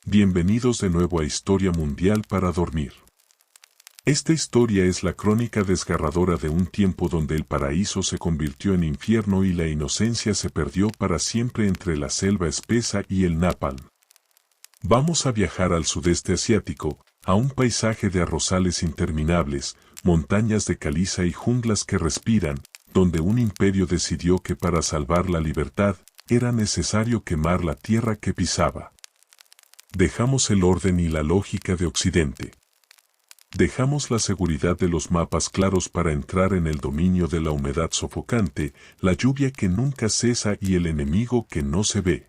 Bienvenidos de nuevo a Historia Mundial para Dormir. Esta historia es la crónica desgarradora de un tiempo donde el paraíso se convirtió en infierno y la inocencia se perdió para siempre entre la selva espesa y el napalm. Vamos a viajar al sudeste asiático, a un paisaje de arrozales interminables, montañas de caliza y junglas que respiran, donde un imperio decidió que para salvar la libertad, era necesario quemar la tierra que pisaba. Dejamos el orden y la lógica de Occidente. Dejamos la seguridad de los mapas claros para entrar en el dominio de la humedad sofocante, la lluvia que nunca cesa y el enemigo que no se ve.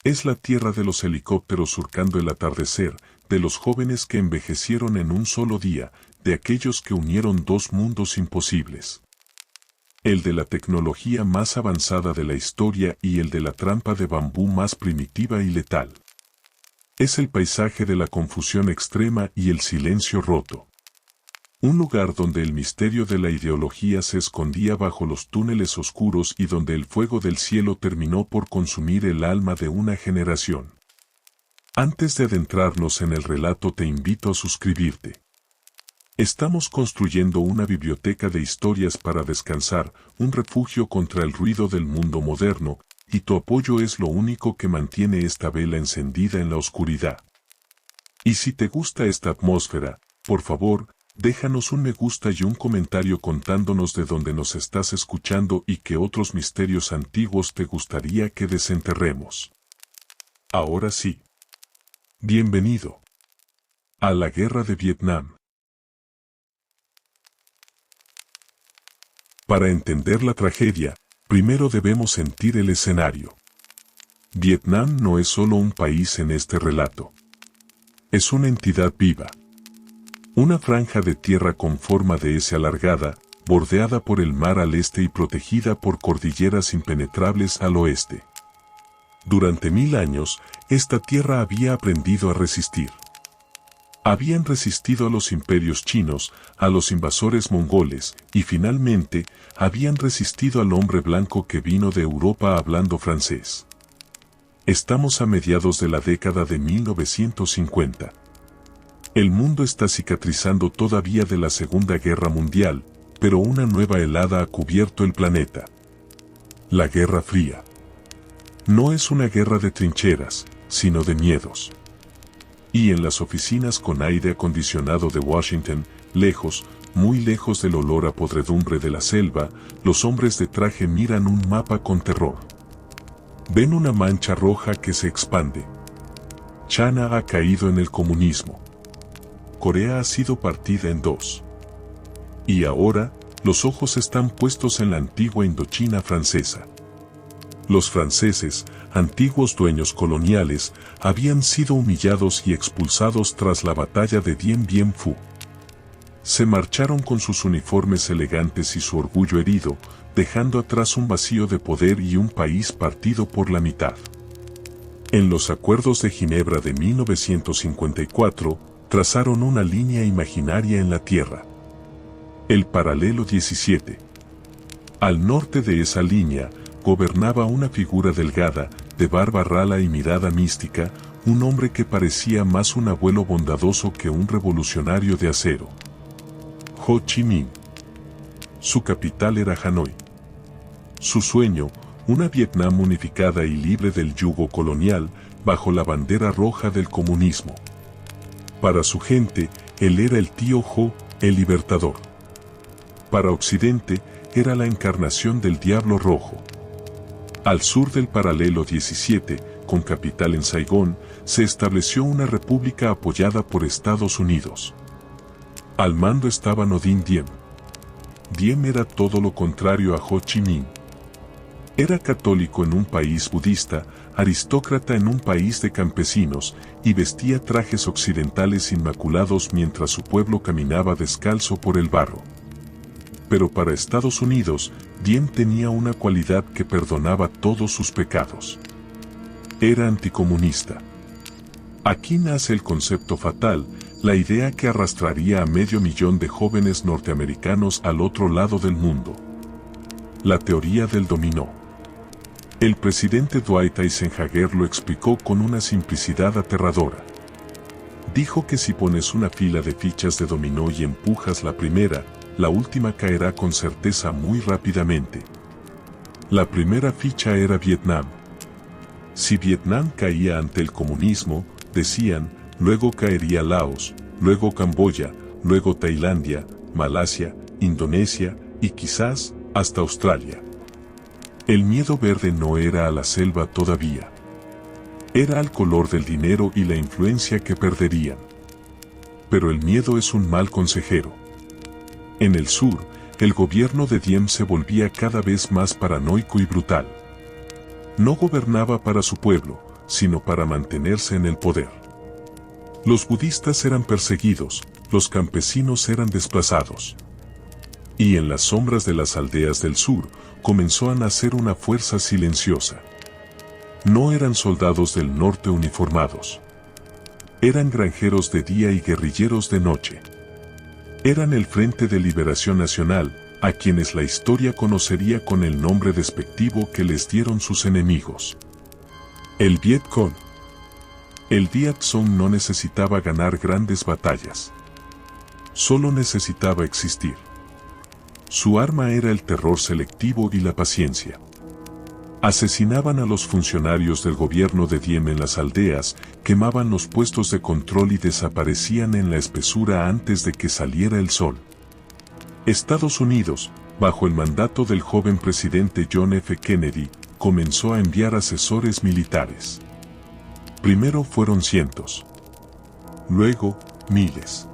Es la tierra de los helicópteros surcando el atardecer, de los jóvenes que envejecieron en un solo día, de aquellos que unieron dos mundos imposibles. El de la tecnología más avanzada de la historia y el de la trampa de bambú más primitiva y letal. Es el paisaje de la confusión extrema y el silencio roto. Un lugar donde el misterio de la ideología se escondía bajo los túneles oscuros y donde el fuego del cielo terminó por consumir el alma de una generación. Antes de adentrarnos en el relato te invito a suscribirte. Estamos construyendo una biblioteca de historias para descansar, un refugio contra el ruido del mundo moderno, y tu apoyo es lo único que mantiene esta vela encendida en la oscuridad. Y si te gusta esta atmósfera, por favor, déjanos un me gusta y un comentario contándonos de dónde nos estás escuchando y qué otros misterios antiguos te gustaría que desenterremos. Ahora sí. Bienvenido a la Guerra de Vietnam. Para entender la tragedia, primero debemos sentir el escenario. Vietnam no es solo un país en este relato. Es una entidad viva. Una franja de tierra con forma de S alargada, bordeada por el mar al este y protegida por cordilleras impenetrables al oeste. Durante 1000 años, esta tierra había aprendido a resistir. Habían resistido a los imperios chinos, a los invasores mongoles, y finalmente, habían resistido al hombre blanco que vino de Europa hablando francés. Estamos a mediados de la década de 1950. El mundo está cicatrizando todavía de la Segunda Guerra Mundial, pero una nueva helada ha cubierto el planeta. La Guerra Fría. No es una guerra de trincheras, sino de miedos. Y en las oficinas con aire acondicionado de Washington, lejos, muy lejos del olor a podredumbre de la selva, los hombres de traje miran un mapa con terror. Ven una mancha roja que se expande. China ha caído en el comunismo. Corea ha sido partida en dos. Y ahora, los ojos están puestos en la antigua Indochina francesa. Los franceses, antiguos dueños coloniales, habían sido humillados y expulsados tras la batalla de Dien Bien Phu. Se marcharon con sus uniformes elegantes y su orgullo herido, dejando atrás un vacío de poder y un país partido por la mitad. En los acuerdos de Ginebra de 1954, trazaron una línea imaginaria en la tierra. El paralelo 17. Al norte de esa línea, gobernaba una figura delgada, de barba rala y mirada mística, un hombre que parecía más un abuelo bondadoso que un revolucionario de acero. Ho Chi Minh. Su capital era Hanoi. Su sueño, una Vietnam unificada y libre del yugo colonial, bajo la bandera roja del comunismo. Para su gente, él era el tío Ho, el libertador. Para Occidente, era la encarnación del diablo rojo. Al sur del paralelo 17, con capital en Saigón, se estableció una república apoyada por Estados Unidos. Al mando estaba Ngo Dinh. Diem era todo lo contrario a Ho Chi Minh. Era católico en un país budista, aristócrata en un país de campesinos, y vestía trajes occidentales inmaculados mientras su pueblo caminaba descalzo por el barro. Pero para Estados Unidos, Diem tenía una cualidad que perdonaba todos sus pecados. Era anticomunista. Aquí nace el concepto fatal, la idea que arrastraría a 500.000 de jóvenes norteamericanos al otro lado del mundo. La teoría del dominó. El presidente Dwight Eisenhower lo explicó con una simplicidad aterradora. Dijo que si pones una fila de fichas de dominó y empujas la primera, la última caerá con certeza muy rápidamente. La primera ficha era Vietnam. Si Vietnam caía ante el comunismo, decían, luego caería Laos, luego Camboya, luego Tailandia, Malasia, Indonesia y quizás hasta Australia. El miedo verde no era a la selva todavía. Era al color del dinero y la influencia que perderían. Pero el miedo es un mal consejero. En el sur, el gobierno de Diem se volvía cada vez más paranoico y brutal. No gobernaba para su pueblo, sino para mantenerse en el poder. Los budistas eran perseguidos, los campesinos eran desplazados. Y en las sombras de las aldeas del sur, comenzó a nacer una fuerza silenciosa. No eran soldados del norte uniformados. Eran granjeros de día y guerrilleros de noche. Eran el Frente de Liberación Nacional, a quienes la historia conocería con el nombre despectivo que les dieron sus enemigos. El Viet Cong. El Viet Cong no necesitaba ganar grandes batallas. Solo necesitaba existir. Su arma era el terror selectivo y la paciencia. Asesinaban a los funcionarios del gobierno de Diem en las aldeas, quemaban los puestos de control y desaparecían en la espesura antes de que saliera el sol. Estados Unidos, bajo el mandato del joven presidente John F. Kennedy, comenzó a enviar asesores militares. Primero fueron cientos. Luego, miles.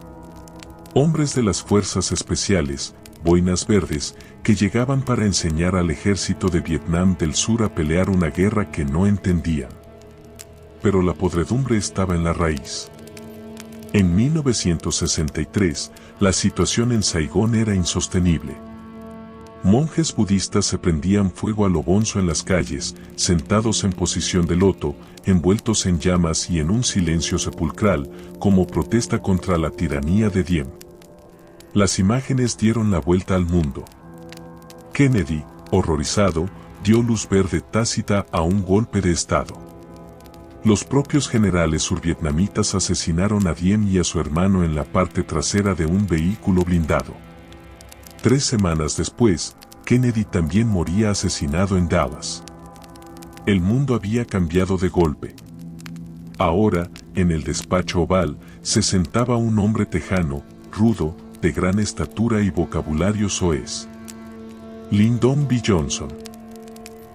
Hombres de las fuerzas especiales, boinas verdes, que llegaban para enseñar al ejército de Vietnam del Sur a pelear una guerra que no entendían. Pero la podredumbre estaba en la raíz. En 1963, la situación en Saigón era insostenible. Monjes budistas se prendían fuego a lo bonzo en las calles, sentados en posición de loto, envueltos en llamas y en un silencio sepulcral, como protesta contra la tiranía de Diem. Las imágenes dieron la vuelta al mundo. Kennedy, horrorizado, dio luz verde tácita a un golpe de Estado. Los propios generales survietnamitas asesinaron a Diem y a su hermano en la parte trasera de un vehículo blindado. 3 semanas después, Kennedy también moría asesinado en Dallas. El mundo había cambiado de golpe. Ahora, en el despacho oval, se sentaba un hombre tejano, rudo, de gran estatura y vocabulario soez. Lyndon B. Johnson.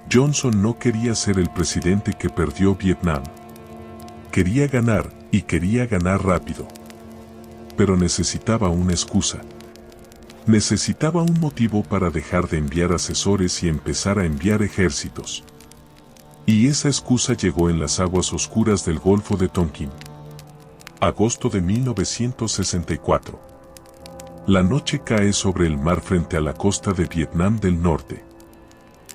Johnson no quería ser el presidente que perdió Vietnam. Quería ganar, y quería ganar rápido. Pero necesitaba una excusa. Necesitaba un motivo para dejar de enviar asesores y empezar a enviar ejércitos. Y esa excusa llegó en las aguas oscuras del Golfo de Tonkin. Agosto de 1964. La noche cae sobre el mar frente a la costa de Vietnam del Norte.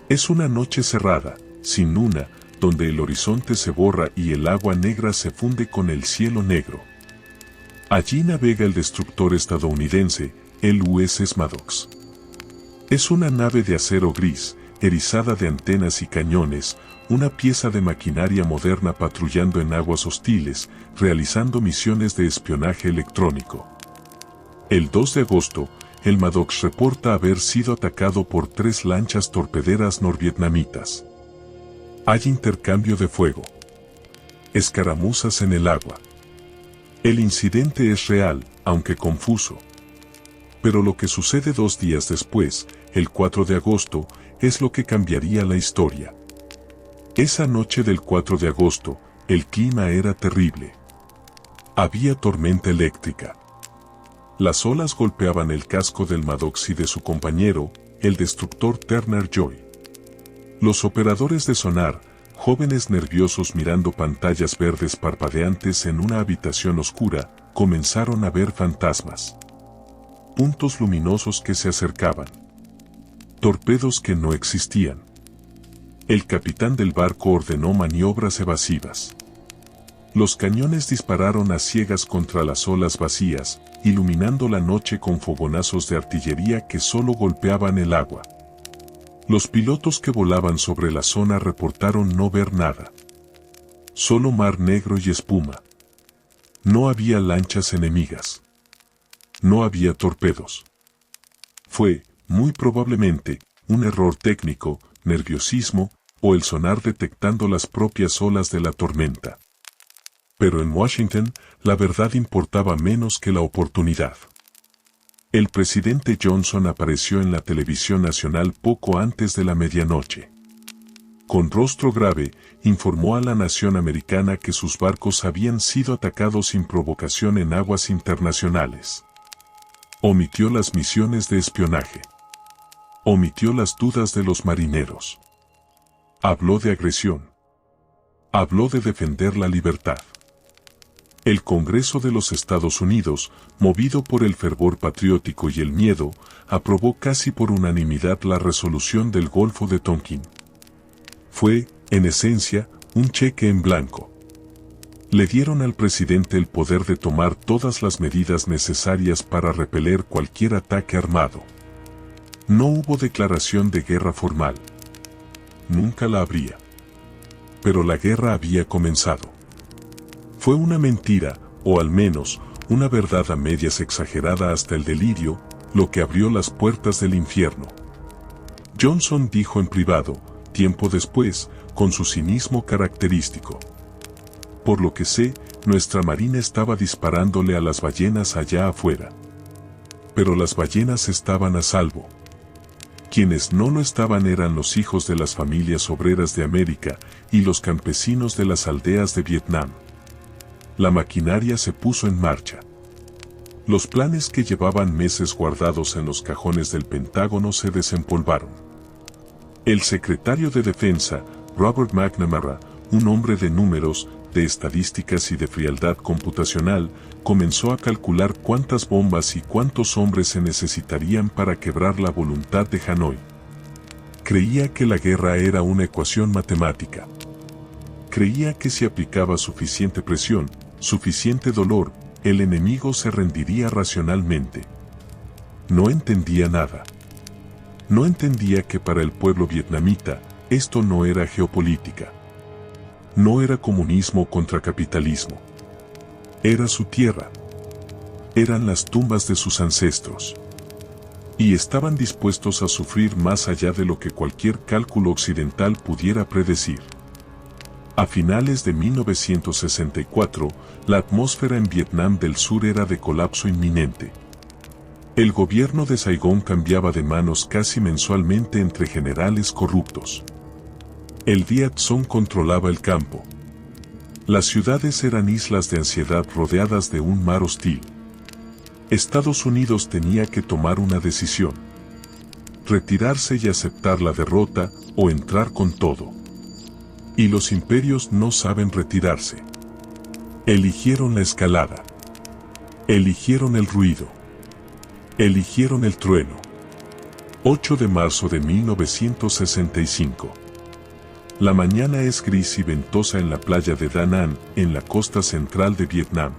Es una noche cerrada, sin luna, donde el horizonte se borra y el agua negra se funde con el cielo negro. Allí navega el destructor estadounidense, el USS Maddox. Es una nave de acero gris, erizada de antenas y cañones, una pieza de maquinaria moderna patrullando en aguas hostiles, realizando misiones de espionaje electrónico. El 2 de agosto, el Maddox reporta haber sido atacado por 3 lanchas torpederas norvietnamitas. Hay intercambio de fuego. Escaramuzas en el agua. El incidente es real, aunque confuso. Pero lo que sucede 2 días después, el 4 de agosto, es lo que cambiaría la historia. Esa noche del 4 de agosto, el clima era terrible. Había tormenta eléctrica. Las olas golpeaban el casco del Maddox y de su compañero, el destructor Turner Joy. Los operadores de sonar, jóvenes nerviosos mirando pantallas verdes parpadeantes en una habitación oscura, comenzaron a ver fantasmas. Puntos luminosos que se acercaban. Torpedos que no existían. El capitán del barco ordenó maniobras evasivas. Los cañones dispararon a ciegas contra las olas vacías, iluminando la noche con fogonazos de artillería que solo golpeaban el agua. Los pilotos que volaban sobre la zona reportaron no ver nada. Solo mar negro y espuma. No había lanchas enemigas. No había torpedos. Fue, muy probablemente, un error técnico, nerviosismo, o el sonar detectando las propias olas de la tormenta. Pero en Washington, la verdad importaba menos que la oportunidad. El presidente Johnson apareció en la televisión nacional poco antes de la medianoche. Con rostro grave, informó a la nación americana que sus barcos habían sido atacados sin provocación en aguas internacionales. Omitió las misiones de espionaje. Omitió las dudas de los marineros. Habló de agresión. Habló de defender la libertad. El Congreso de los Estados Unidos, movido por el fervor patriótico y el miedo, aprobó casi por unanimidad la resolución del Golfo de Tonkin. Fue, en esencia, un cheque en blanco. Le dieron al presidente el poder de tomar todas las medidas necesarias para repeler cualquier ataque armado. No hubo declaración de guerra formal. Nunca la habría. Pero la guerra había comenzado. Fue una mentira, o al menos, una verdad a medias exagerada hasta el delirio, lo que abrió las puertas del infierno. Johnson dijo en privado, tiempo después, con su cinismo característico. Por lo que sé, nuestra marina estaba disparándole a las ballenas allá afuera. Pero las ballenas estaban a salvo. Quienes no lo estaban eran los hijos de las familias obreras de América y los campesinos de las aldeas de Vietnam. La maquinaria se puso en marcha. Los planes que llevaban meses guardados en los cajones del Pentágono se desempolvaron. El secretario de Defensa, Robert McNamara, un hombre de números, de estadísticas y de frialdad computacional, comenzó a calcular cuántas bombas y cuántos hombres se necesitarían para quebrar la voluntad de Hanoi. Creía que la guerra era una ecuación matemática. Creía que si aplicaba suficiente presión, suficiente dolor, el enemigo se rendiría racionalmente. No entendía nada. No entendía que para el pueblo vietnamita, esto no era geopolítica. No era comunismo contra capitalismo. Era su tierra. Eran las tumbas de sus ancestros. Y estaban dispuestos a sufrir más allá de lo que cualquier cálculo occidental pudiera predecir. A finales de 1964, la atmósfera en Vietnam del Sur era de colapso inminente. El gobierno de Saigón cambiaba de manos casi mensualmente entre generales corruptos. El Viet Cong controlaba el campo. Las ciudades eran islas de ansiedad rodeadas de un mar hostil. Estados Unidos tenía que tomar una decisión. Retirarse y aceptar la derrota, o entrar con todo. Y los imperios no saben retirarse. Eligieron la escalada. Eligieron el ruido. Eligieron el trueno. 8 de marzo de 1965. La mañana es gris y ventosa en la playa de Da Nang, en la costa central de Vietnam.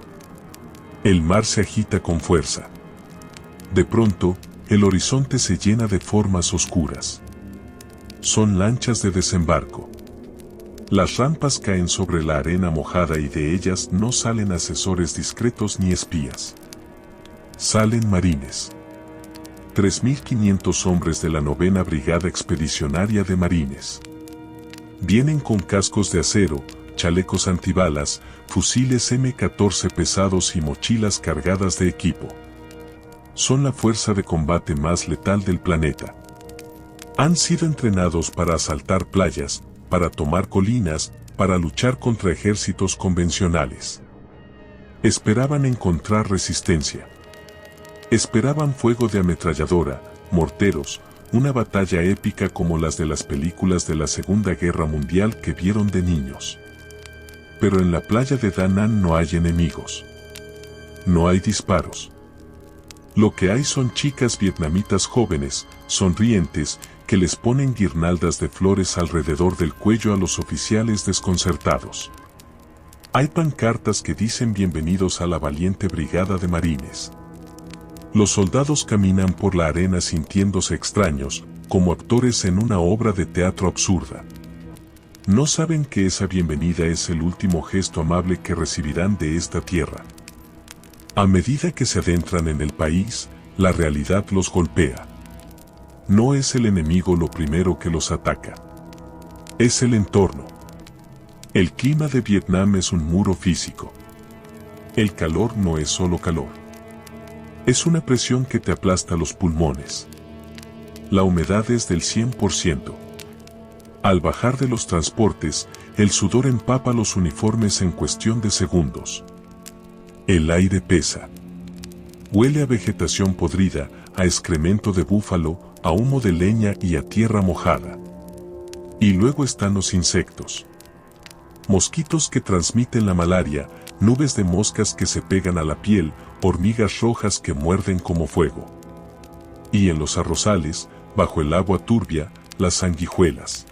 El mar se agita con fuerza. De pronto, el horizonte se llena de formas oscuras. Son lanchas de desembarco. Las rampas caen sobre la arena mojada y de ellas no salen asesores discretos ni espías. Salen marines. 3.500 hombres de la 9ª Brigada Expedicionaria de Marines. Vienen con cascos de acero, chalecos antibalas, fusiles M14 pesados y mochilas cargadas de equipo. Son la fuerza de combate más letal del planeta. Han sido entrenados para asaltar playas, para tomar colinas, para luchar contra ejércitos convencionales. Esperaban encontrar resistencia. Esperaban fuego de ametralladora, morteros, una batalla épica como las de las películas de la Segunda Guerra Mundial que vieron de niños. Pero en la playa de Da Nang no hay enemigos. No hay disparos. Lo que hay son chicas vietnamitas jóvenes, sonrientes, que les ponen guirnaldas de flores alrededor del cuello a los oficiales desconcertados. Hay pancartas que dicen bienvenidos a la valiente brigada de marines. Los soldados caminan por la arena sintiéndose extraños, como actores en una obra de teatro absurda. No saben que esa bienvenida es el último gesto amable que recibirán de esta tierra. A medida que se adentran en el país, la realidad los golpea. No es el enemigo lo primero que los ataca. Es el entorno. El clima de Vietnam es un muro físico. El calor no es solo calor. Es una presión que te aplasta los pulmones. La humedad es del 100%. Al bajar de los transportes, el sudor empapa los uniformes en cuestión de segundos. El aire pesa. Huele a vegetación podrida, a excremento de búfalo, a humo de leña y a tierra mojada. Y luego están los insectos. Mosquitos que transmiten la malaria, nubes de moscas que se pegan a la piel, hormigas rojas que muerden como fuego. Y en los arrozales, bajo el agua turbia, las sanguijuelas.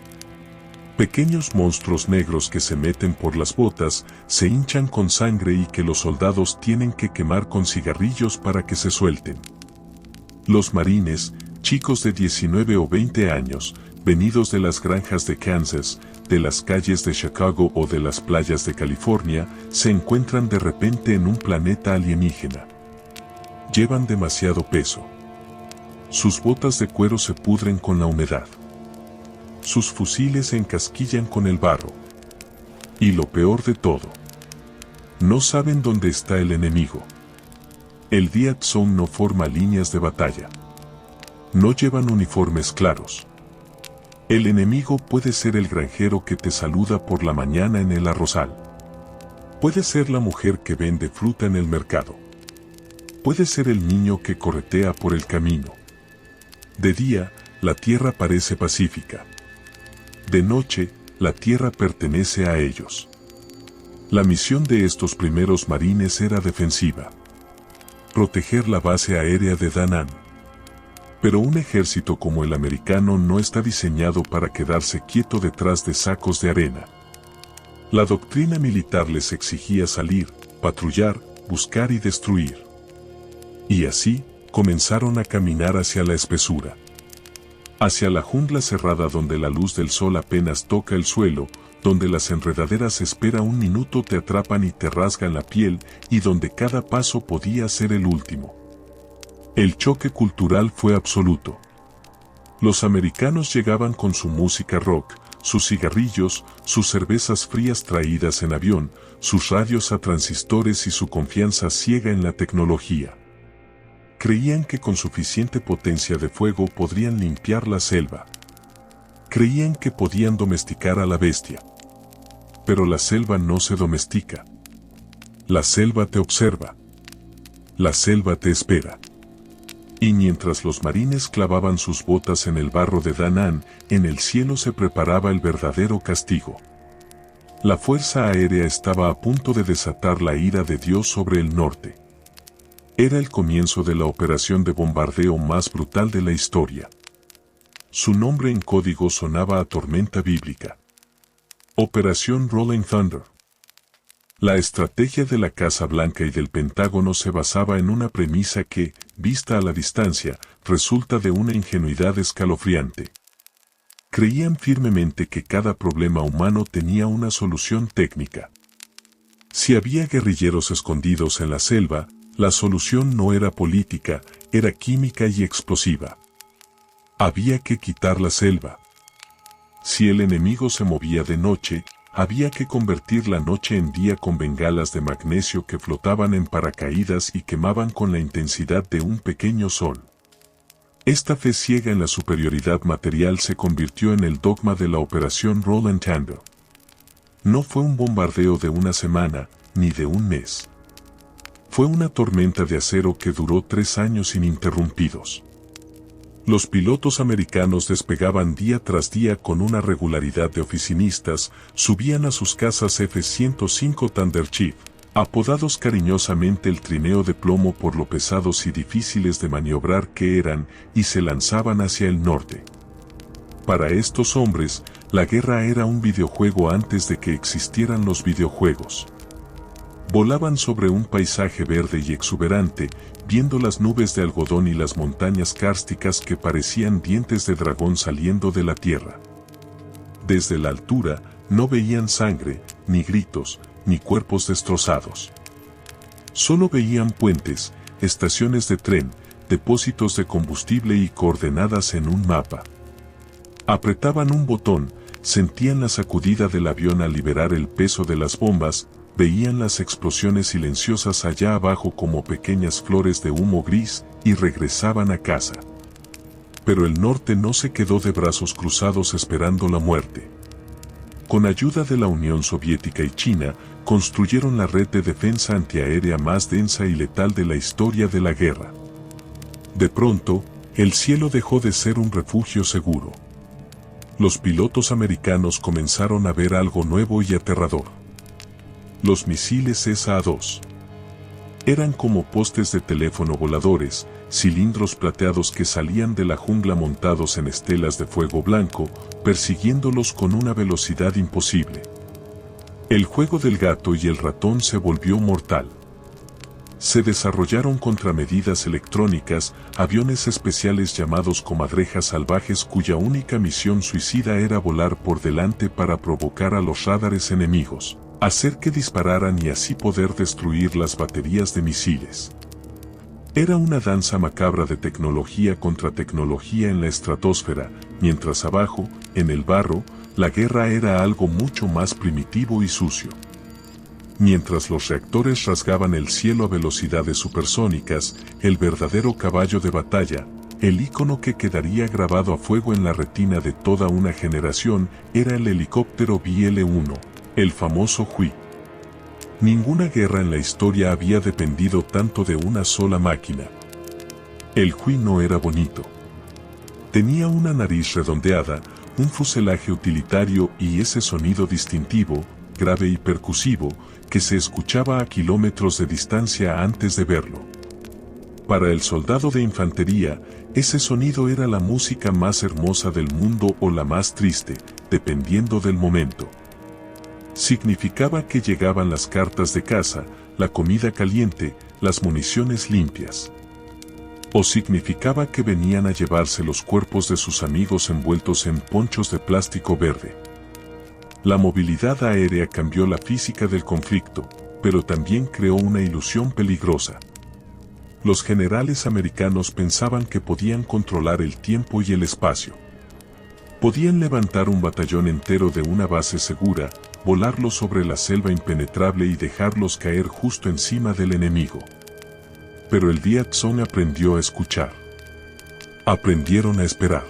Pequeños monstruos negros que se meten por las botas, se hinchan con sangre y que los soldados tienen que quemar con cigarrillos para que se suelten. Los marines, chicos de 19 o 20 años, venidos de las granjas de Kansas, de las calles de Chicago o de las playas de California, se encuentran de repente en un planeta alienígena. Llevan demasiado peso. Sus botas de cuero se pudren con la humedad. Sus fusiles se encasquillan con el barro. Y lo peor de todo, no saben dónde está el enemigo. El Viet Cong no forma líneas de batalla. No llevan uniformes claros. El enemigo puede ser el granjero que te saluda por la mañana en el arrozal. Puede ser la mujer que vende fruta en el mercado. Puede ser el niño que corretea por el camino. De día, la tierra parece pacífica. De noche, la tierra pertenece a ellos. La misión de estos primeros marines era defensiva. Proteger la base aérea de Da Nang. Pero un ejército como el americano no está diseñado para quedarse quieto detrás de sacos de arena. La doctrina militar les exigía salir, patrullar, buscar y destruir. Y así, comenzaron a caminar hacia la espesura. Hacia la jungla cerrada donde la luz del sol apenas toca el suelo, donde las enredaderas espera un minuto te atrapan y te rasgan la piel, y donde cada paso podía ser el último. El choque cultural fue absoluto. Los americanos llegaban con su música rock, sus cigarrillos, sus cervezas frías traídas en avión, sus radios a transistores y su confianza ciega en la tecnología. Creían que con suficiente potencia de fuego podrían limpiar la selva. Creían que podían domesticar a la bestia. Pero la selva no se domestica. La selva te observa. La selva te espera. Y mientras los marines clavaban sus botas en el barro de Da Nang, en el cielo se preparaba el verdadero castigo. La fuerza aérea estaba a punto de desatar la ira de Dios sobre el norte. Era el comienzo de la operación de bombardeo más brutal de la historia. Su nombre en código sonaba a tormenta bíblica. Operación Rolling Thunder. La estrategia de la Casa Blanca y del Pentágono se basaba en una premisa que, vista a la distancia, resulta de una ingenuidad escalofriante. Creían firmemente que cada problema humano tenía una solución técnica. Si había guerrilleros escondidos en la selva, la solución no era política, era química y explosiva. Había que quitar la selva. Si el enemigo se movía de noche, había que convertir la noche en día con bengalas de magnesio que flotaban en paracaídas y quemaban con la intensidad de un pequeño sol. Esta fe ciega en la superioridad material se convirtió en el dogma de la Operación Rolling Thunder. No fue un bombardeo de una semana, ni de un mes. Fue una tormenta de acero que duró 3 años ininterrumpidos. Los pilotos americanos despegaban día tras día con una regularidad de oficinistas, subían a sus casas F-105 Thunder Chief, apodados cariñosamente el trineo de plomo por lo pesados y difíciles de maniobrar que eran, y se lanzaban hacia el norte. Para estos hombres, la guerra era un videojuego antes de que existieran los videojuegos. Volaban sobre un paisaje verde y exuberante, viendo las nubes de algodón y las montañas kársticas que parecían dientes de dragón saliendo de la tierra. Desde la altura, no veían sangre, ni gritos, ni cuerpos destrozados. Solo veían puentes, estaciones de tren, depósitos de combustible y coordenadas en un mapa. Apretaban un botón, sentían la sacudida del avión al liberar el peso de las bombas, veían las explosiones silenciosas allá abajo como pequeñas flores de humo gris y regresaban a casa. Pero el norte no se quedó de brazos cruzados esperando la muerte. Con ayuda de la Unión Soviética y China, construyeron la red de defensa antiaérea más densa y letal de la historia de la guerra. De pronto, el cielo dejó de ser un refugio seguro. Los pilotos americanos comenzaron a ver algo nuevo y aterrador. Los misiles SA-2 eran como postes de teléfono voladores, cilindros plateados que salían de la jungla montados en estelas de fuego blanco, persiguiéndolos con una velocidad imposible. El juego del gato y el ratón se volvió mortal. Se desarrollaron contramedidas electrónicas, aviones especiales llamados comadrejas salvajes cuya única misión suicida era volar por delante para provocar a los radares enemigos, hacer que dispararan y así poder destruir las baterías de misiles. Era una danza macabra de tecnología contra tecnología en la estratosfera, mientras abajo, en el barro, la guerra era algo mucho más primitivo y sucio. Mientras los reactores rasgaban el cielo a velocidades supersónicas, el verdadero caballo de batalla, el ícono que quedaría grabado a fuego en la retina de toda una generación, era el helicóptero BL-1, el famoso Hui. Ninguna guerra en la historia había dependido tanto de una sola máquina. El Hui no era bonito. Tenía una nariz redondeada, un fuselaje utilitario y ese sonido distintivo, grave y percusivo, que se escuchaba a kilómetros de distancia antes de verlo. Para el soldado de infantería, ese sonido era la música más hermosa del mundo o la más triste, dependiendo del momento. Significaba que llegaban las cartas de casa, la comida caliente, las municiones limpias. O significaba que venían a llevarse los cuerpos de sus amigos envueltos en ponchos de plástico verde. La movilidad aérea cambió la física del conflicto, pero también creó una ilusión peligrosa. Los generales americanos pensaban que podían controlar el tiempo y el espacio. Podían levantar un batallón entero de una base segura, volarlo sobre la selva impenetrable y dejarlos caer justo encima del enemigo. Pero el Viet Cong aprendió a escuchar. Aprendieron a esperar.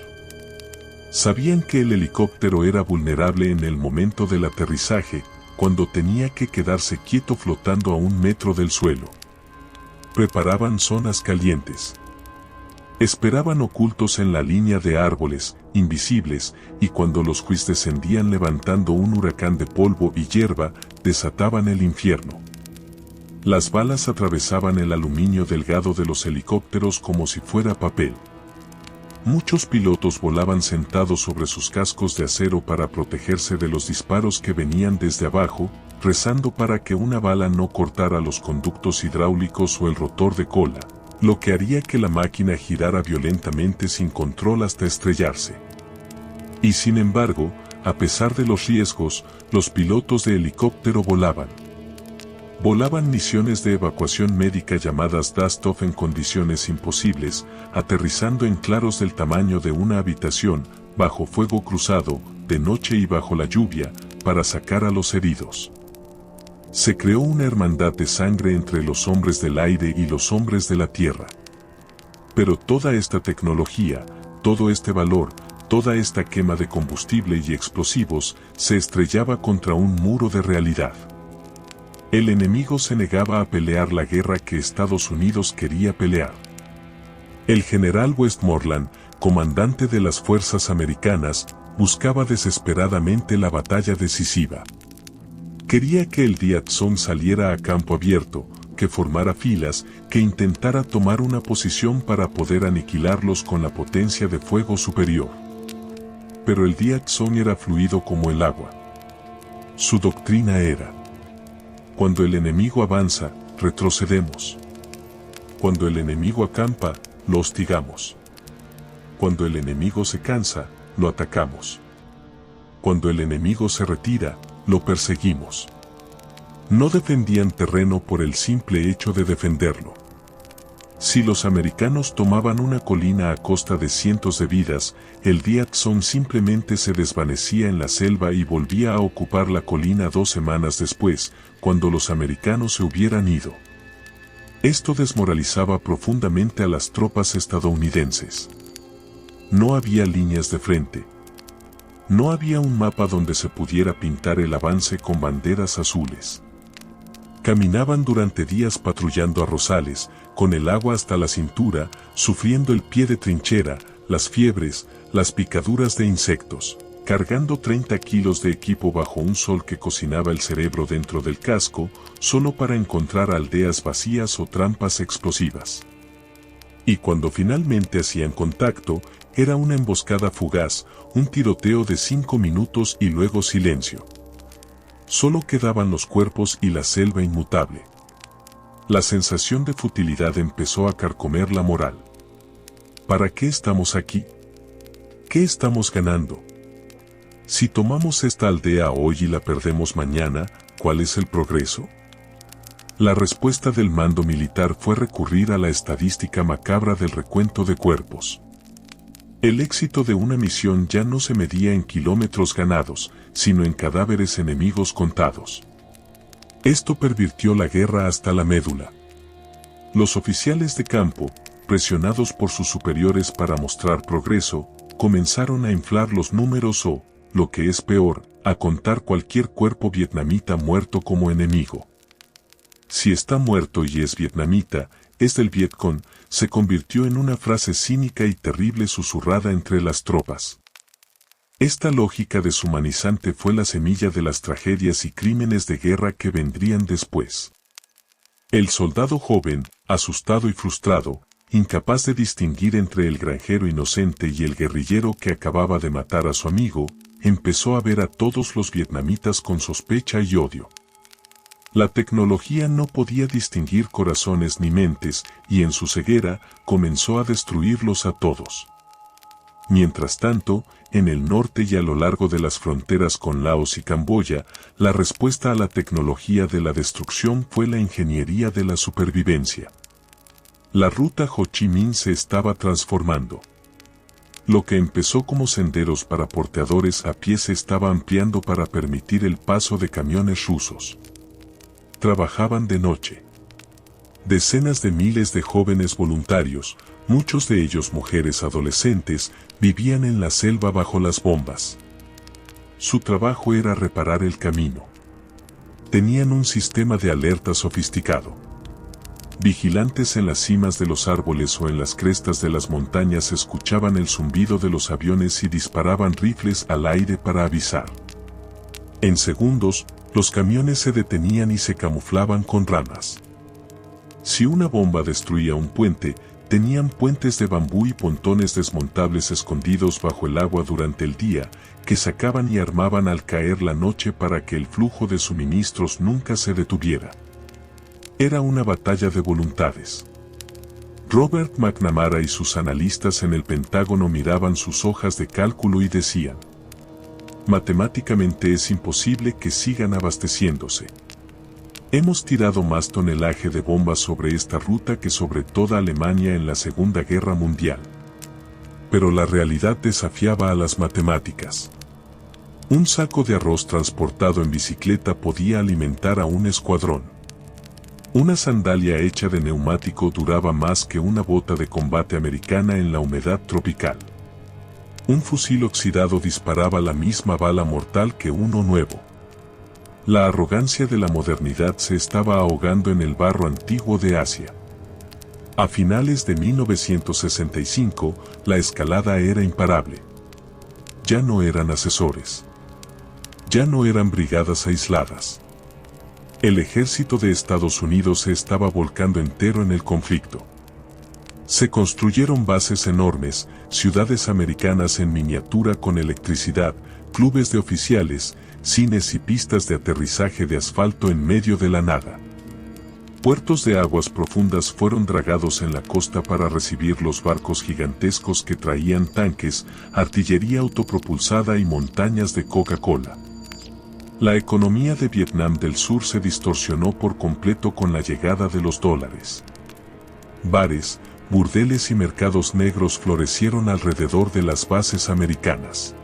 Sabían que el helicóptero era vulnerable en el momento del aterrizaje, cuando tenía que quedarse quieto flotando a 1 metro del suelo. Preparaban zonas calientes. Esperaban ocultos en la línea de árboles, invisibles, y cuando los Huis descendían levantando un huracán de polvo y hierba, desataban el infierno. Las balas atravesaban el aluminio delgado de los helicópteros como si fuera papel. Muchos pilotos volaban sentados sobre sus cascos de acero para protegerse de los disparos que venían desde abajo, rezando para que una bala no cortara los conductos hidráulicos o el rotor de cola, lo que haría que la máquina girara violentamente sin control hasta estrellarse. Y sin embargo, a pesar de los riesgos, los pilotos de helicóptero volaban. Volaban misiones de evacuación médica llamadas Dust-Off en condiciones imposibles, aterrizando en claros del tamaño de una habitación, bajo fuego cruzado, de noche y bajo la lluvia, para sacar a los heridos. Se creó una hermandad de sangre entre los hombres del aire y los hombres de la tierra. Pero toda esta tecnología, todo este valor, toda esta quema de combustible y explosivos, se estrellaba contra un muro de realidad. El enemigo se negaba a pelear la guerra que Estados Unidos quería pelear. El general Westmoreland, comandante de las fuerzas americanas, buscaba desesperadamente la batalla decisiva. Quería que el Viet Cong saliera a campo abierto, que formara filas, que intentara tomar una posición para poder aniquilarlos con la potencia de fuego superior. Pero el Viet Cong era fluido como el agua. Su doctrina era: Cuando el enemigo avanza, retrocedemos. Cuando el enemigo acampa, lo hostigamos. Cuando el enemigo se cansa, lo atacamos. Cuando el enemigo se retira, lo perseguimos. No defendían terreno por el simple hecho de defenderlo. Si los americanos tomaban una colina a costa de cientos de vidas, el Jackson simplemente se desvanecía en la selva y volvía a ocupar la colina 2 semanas después, cuando los americanos se hubieran ido. Esto desmoralizaba profundamente a las tropas estadounidenses. No había líneas de frente. No había un mapa donde se pudiera pintar el avance con banderas azules. Caminaban durante días patrullando arrozales, con el agua hasta la cintura, sufriendo el pie de trinchera, las fiebres, las picaduras de insectos, cargando 30 kilos de equipo bajo un sol que cocinaba el cerebro dentro del casco, solo para encontrar aldeas vacías o trampas explosivas. Y cuando finalmente hacían contacto, era una emboscada fugaz, un tiroteo de 5 minutos y luego silencio. Solo quedaban los cuerpos y la selva inmutable. La sensación de futilidad empezó a carcomer la moral. ¿Para qué estamos aquí? ¿Qué estamos ganando? Si tomamos esta aldea hoy y la perdemos mañana, ¿cuál es el progreso? La respuesta del mando militar fue recurrir a la estadística macabra del recuento de cuerpos. El éxito de una misión ya no se medía en kilómetros ganados, sino en cadáveres enemigos contados. Esto pervirtió la guerra hasta la médula. Los oficiales de campo, presionados por sus superiores para mostrar progreso, comenzaron a inflar los números o, lo que es peor, a contar cualquier cuerpo vietnamita muerto como enemigo. Si está muerto y es vietnamita, es del Vietcong, se convirtió en una frase cínica y terrible susurrada entre las tropas. Esta lógica deshumanizante fue la semilla de las tragedias y crímenes de guerra que vendrían después. El soldado joven, asustado y frustrado, incapaz de distinguir entre el granjero inocente y el guerrillero que acababa de matar a su amigo, empezó a ver a todos los vietnamitas con sospecha y odio. La tecnología no podía distinguir corazones ni mentes, y en su ceguera, comenzó a destruirlos a todos. Mientras tanto, en el norte y a lo largo de las fronteras con Laos y Camboya, la respuesta a la tecnología de la destrucción fue la ingeniería de la supervivencia. La ruta Ho Chi Minh se estaba transformando. Lo que empezó como senderos para porteadores a pie se estaba ampliando para permitir el paso de camiones rusos. Trabajaban de noche. Decenas de miles de jóvenes voluntarios, muchos de ellos mujeres adolescentes, vivían en la selva bajo las bombas. Su trabajo era reparar el camino. Tenían un sistema de alerta sofisticado. Vigilantes en las cimas de los árboles o en las crestas de las montañas escuchaban el zumbido de los aviones y disparaban rifles al aire para avisar. En segundos, los camiones se detenían y se camuflaban con ramas. Si una bomba destruía un puente, tenían puentes de bambú y pontones desmontables escondidos bajo el agua durante el día, que sacaban y armaban al caer la noche para que el flujo de suministros nunca se detuviera. Era una batalla de voluntades. Robert McNamara y sus analistas en el Pentágono miraban sus hojas de cálculo y decían: matemáticamente es imposible que sigan abasteciéndose. Hemos tirado más tonelaje de bombas sobre esta ruta que sobre toda Alemania en la Segunda Guerra Mundial. Pero la realidad desafiaba a las matemáticas. Un saco de arroz transportado en bicicleta podía alimentar a un escuadrón. Una sandalia hecha de neumático duraba más que una bota de combate americana en la humedad tropical. Un fusil oxidado disparaba la misma bala mortal que uno nuevo. La arrogancia de la modernidad se estaba ahogando en el barro antiguo de Asia. A finales de 1965, la escalada era imparable. Ya no eran asesores. Ya no eran brigadas aisladas. El ejército de Estados Unidos se estaba volcando entero en el conflicto. Se construyeron bases enormes, ciudades americanas en miniatura con electricidad, clubes de oficiales, cines y pistas de aterrizaje de asfalto en medio de la nada. Puertos de aguas profundas fueron dragados en la costa para recibir los barcos gigantescos que traían tanques, artillería autopropulsada y montañas de Coca-Cola. La economía de Vietnam del Sur se distorsionó por completo con la llegada de los dólares. Bares, burdeles y mercados negros florecieron alrededor de las bases americanas.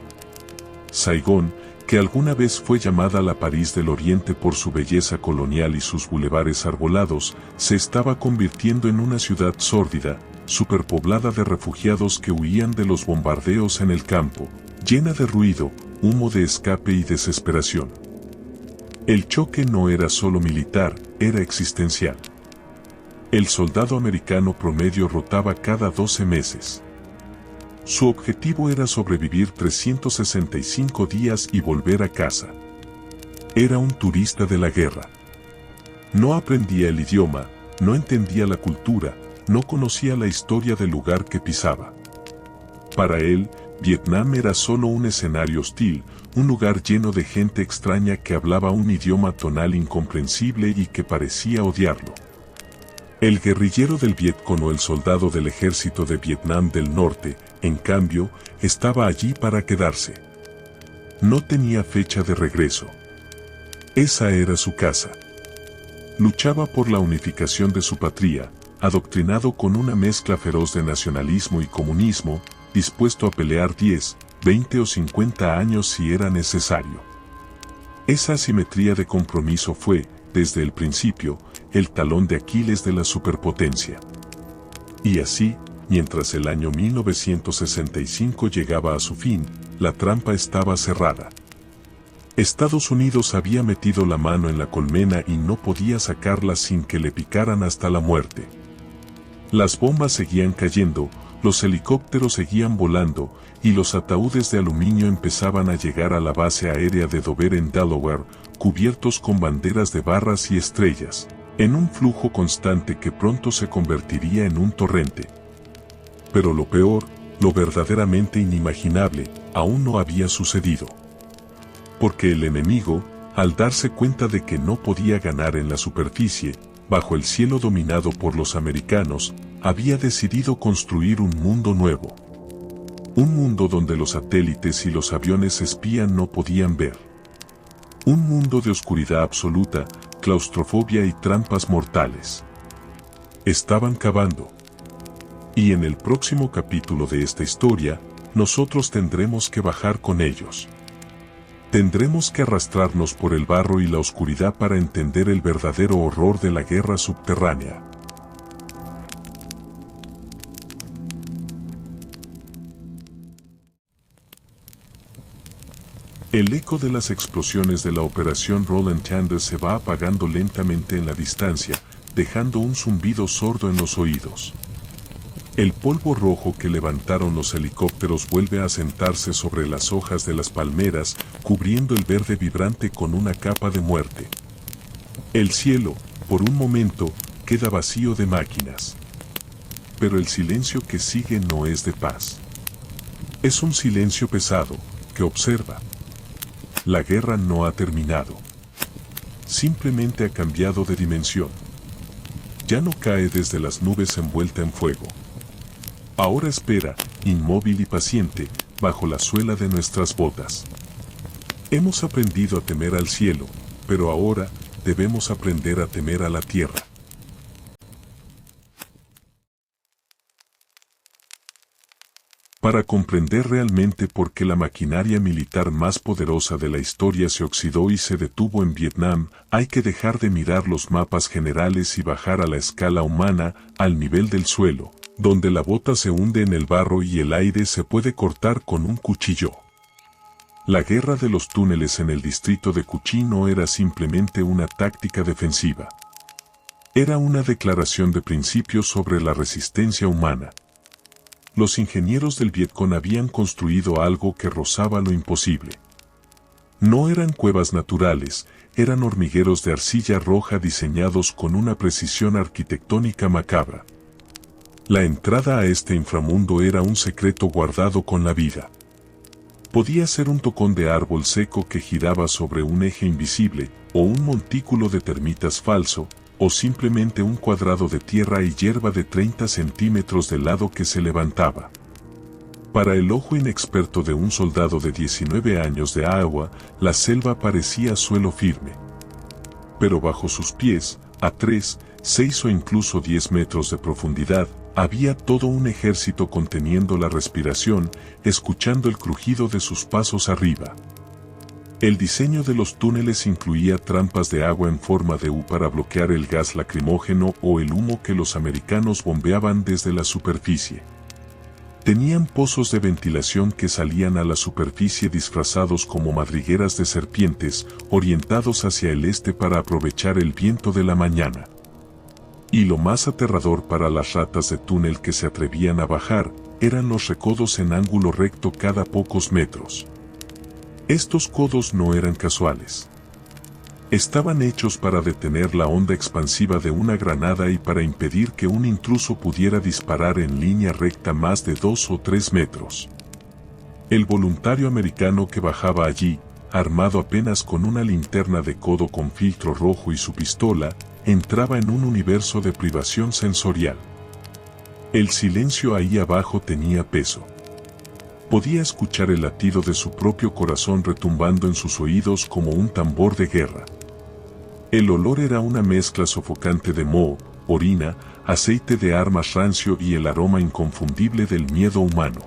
Saigón, que alguna vez fue llamada la París del Oriente por su belleza colonial y sus bulevares arbolados, se estaba convirtiendo en una ciudad sórdida, superpoblada de refugiados que huían de los bombardeos en el campo, llena de ruido, humo de escape y desesperación. El choque no era solo militar, era existencial. El soldado americano promedio rotaba cada 12 meses. Su objetivo era sobrevivir 365 días y volver a casa. Era un turista de la guerra. No aprendía el idioma, no entendía la cultura, no conocía la historia del lugar que pisaba. Para él, Vietnam era solo un escenario hostil, un lugar lleno de gente extraña que hablaba un idioma tonal incomprensible y que parecía odiarlo. El guerrillero del Vietcong o el soldado del ejército de Vietnam del Norte, en cambio, estaba allí para quedarse. No tenía fecha de regreso. Esa era su casa. Luchaba por la unificación de su patria, adoctrinado con una mezcla feroz de nacionalismo y comunismo, dispuesto a pelear 10, 20 o 50 años si era necesario. Esa asimetría de compromiso fue, desde el principio, el talón de Aquiles de la superpotencia. Y así, mientras el año 1965 llegaba a su fin, la trampa estaba cerrada. Estados Unidos había metido la mano en la colmena y no podía sacarla sin que le picaran hasta la muerte. Las bombas seguían cayendo, los helicópteros seguían volando, y los ataúdes de aluminio empezaban a llegar a la base aérea de Dover en Delaware, cubiertos con banderas de barras y estrellas, en un flujo constante que pronto se convertiría en un torrente. Pero lo peor, lo verdaderamente inimaginable, aún no había sucedido. Porque el enemigo, al darse cuenta de que no podía ganar en la superficie, bajo el cielo dominado por los americanos, había decidido construir un mundo nuevo. Un mundo donde los satélites y los aviones espían no podían ver. Un mundo de oscuridad absoluta, claustrofobia y trampas mortales. Estaban cavando. Y en el próximo capítulo de esta historia, nosotros tendremos que bajar con ellos. Tendremos que arrastrarnos por el barro y la oscuridad para entender el verdadero horror de la guerra subterránea. El eco de las explosiones de la Operación Roland Thunder se va apagando lentamente en la distancia, dejando un zumbido sordo en los oídos. El polvo rojo que levantaron los helicópteros vuelve a sentarse sobre las hojas de las palmeras, cubriendo el verde vibrante con una capa de muerte. El cielo, por un momento, queda vacío de máquinas. Pero el silencio que sigue no es de paz. Es un silencio pesado, que observa. La guerra no ha terminado. Simplemente ha cambiado de dimensión. Ya no cae desde las nubes envuelta en fuego. Ahora espera, inmóvil y paciente, bajo la suela de nuestras botas. Hemos aprendido a temer al cielo, pero ahora debemos aprender a temer a la tierra. Para comprender realmente por qué la maquinaria militar más poderosa de la historia se oxidó y se detuvo en Vietnam, hay que dejar de mirar los mapas generales y bajar a la escala humana, al nivel del suelo, donde la bota se hunde en el barro y el aire se puede cortar con un cuchillo. La guerra de los túneles en el distrito de Cu Chi no era simplemente una táctica defensiva. Era una declaración de principios sobre la resistencia humana. Los ingenieros del Vietcong habían construido algo que rozaba lo imposible. No eran cuevas naturales, eran hormigueros de arcilla roja diseñados con una precisión arquitectónica macabra. La entrada a este inframundo era un secreto guardado con la vida. Podía ser un tocón de árbol seco que giraba sobre un eje invisible, o un montículo de termitas falso, o simplemente un cuadrado de tierra y hierba de 30 centímetros de lado que se levantaba. Para el ojo inexperto de un soldado de 19 años de Iowa, la selva parecía suelo firme. Pero bajo sus pies, a 3, 6 o incluso 10 metros de profundidad, había todo un ejército conteniendo la respiración, escuchando el crujido de sus pasos arriba. El diseño de los túneles incluía trampas de agua en forma de U para bloquear el gas lacrimógeno o el humo que los americanos bombeaban desde la superficie. Tenían pozos de ventilación que salían a la superficie disfrazados como madrigueras de serpientes, orientados hacia el este para aprovechar el viento de la mañana. Y lo más aterrador para las ratas de túnel que se atrevían a bajar, eran los recodos en ángulo recto cada pocos metros. Estos codos no eran casuales. Estaban hechos para detener la onda expansiva de una granada y para impedir que un intruso pudiera disparar en línea recta más de 2 o 3 metros. El voluntario americano que bajaba allí, armado apenas con una linterna de codo con filtro rojo y su pistola, entraba en un universo de privación sensorial. El silencio ahí abajo tenía peso. Podía escuchar el latido de su propio corazón retumbando en sus oídos como un tambor de guerra. El olor era una mezcla sofocante de moho, orina, aceite de armas rancio y el aroma inconfundible del miedo humano.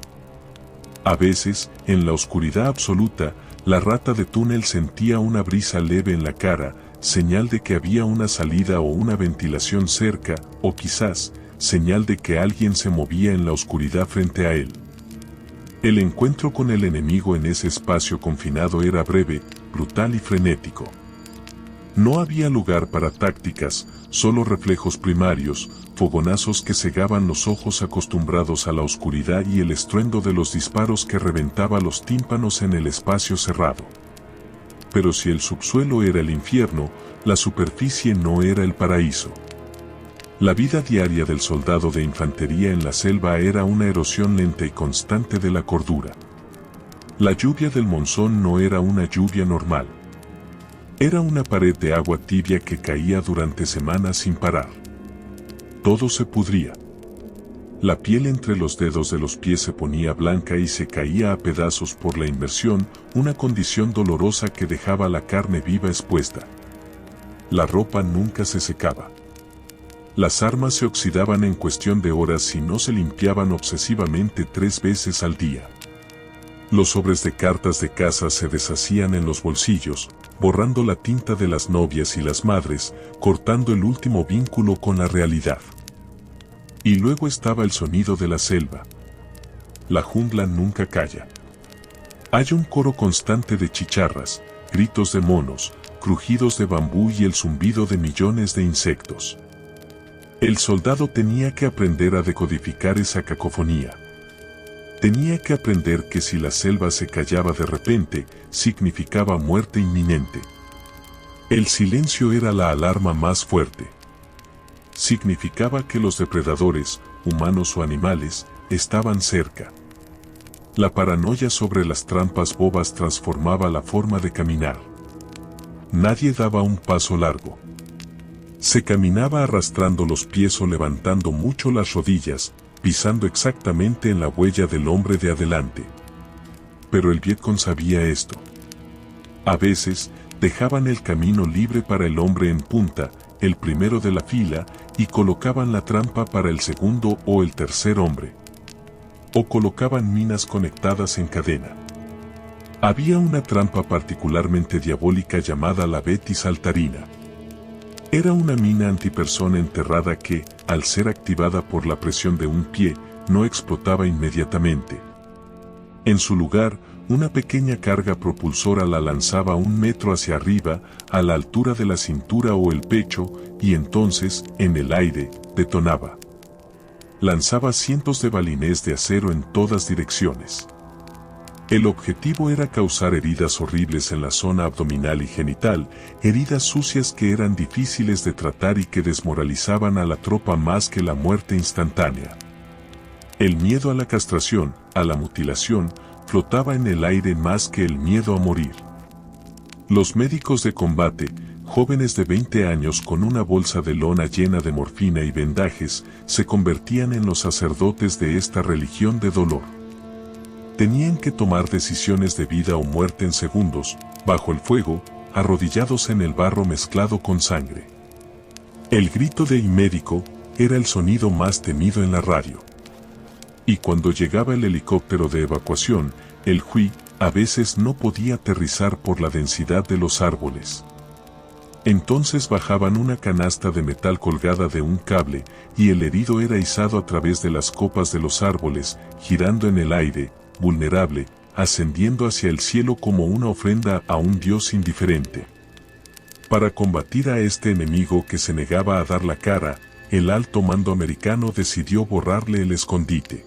A veces, en la oscuridad absoluta, la rata de túnel sentía una brisa leve en la cara, señal de que había una salida o una ventilación cerca, o quizás, señal de que alguien se movía en la oscuridad frente a él. El encuentro con el enemigo en ese espacio confinado era breve, brutal y frenético. No había lugar para tácticas, solo reflejos primarios, fogonazos que cegaban los ojos acostumbrados a la oscuridad y el estruendo de los disparos que reventaba los tímpanos en el espacio cerrado. Pero si el subsuelo era el infierno, la superficie no era el paraíso. La vida diaria del soldado de infantería en la selva era una erosión lenta y constante de la cordura. La lluvia del monzón no era una lluvia normal. Era una pared de agua tibia que caía durante semanas sin parar. Todo se pudría. La piel entre los dedos de los pies se ponía blanca y se caía a pedazos por la inmersión, una condición dolorosa que dejaba la carne viva expuesta. La ropa nunca se secaba. Las armas se oxidaban en cuestión de horas si no se limpiaban obsesivamente 3 veces al día. Los sobres de cartas de casa se deshacían en los bolsillos, borrando la tinta de las novias y las madres, cortando el último vínculo con la realidad. Y luego estaba el sonido de la selva. La jungla nunca calla. Hay un coro constante de chicharras, gritos de monos, crujidos de bambú y el zumbido de millones de insectos. El soldado tenía que aprender a decodificar esa cacofonía. Tenía que aprender que si la selva se callaba de repente, significaba muerte inminente. El silencio era la alarma más fuerte. Significaba que los depredadores, humanos o animales, estaban cerca. La paranoia sobre las trampas bobas transformaba la forma de caminar. Nadie daba un paso largo. Se caminaba arrastrando los pies o levantando mucho las rodillas, pisando exactamente en la huella del hombre de adelante. Pero el Vietcong sabía esto. A veces, dejaban el camino libre para el hombre en punta, el primero de la fila, y colocaban la trampa para el segundo o el tercer hombre. O colocaban minas conectadas en cadena. Había una trampa particularmente diabólica llamada la Betty Saltarina. Era una mina antipersona enterrada que, al ser activada por la presión de un pie, no explotaba inmediatamente. En su lugar, una pequeña carga propulsora la lanzaba 1 metro hacia arriba, a la altura de la cintura o el pecho, y entonces, en el aire, detonaba. Lanzaba cientos de balines de acero en todas direcciones. El objetivo era causar heridas horribles en la zona abdominal y genital, heridas sucias que eran difíciles de tratar y que desmoralizaban a la tropa más que la muerte instantánea. El miedo a la castración, a la mutilación, flotaba en el aire más que el miedo a morir. Los médicos de combate, jóvenes de 20 años con una bolsa de lona llena de morfina y vendajes, se convertían en los sacerdotes de esta religión de dolor. Tenían que tomar decisiones de vida o muerte en segundos, bajo el fuego, arrodillados en el barro mezclado con sangre. El grito de médico era el sonido más temido en la radio. Y cuando llegaba el helicóptero de evacuación, el Hui a veces no podía aterrizar por la densidad de los árboles. Entonces bajaban una canasta de metal colgada de un cable y el herido era izado a través de las copas de los árboles, girando en el aire, vulnerable, ascendiendo hacia el cielo como una ofrenda a un Dios indiferente. Para combatir a este enemigo que se negaba a dar la cara, el alto mando americano decidió borrarle el escondite.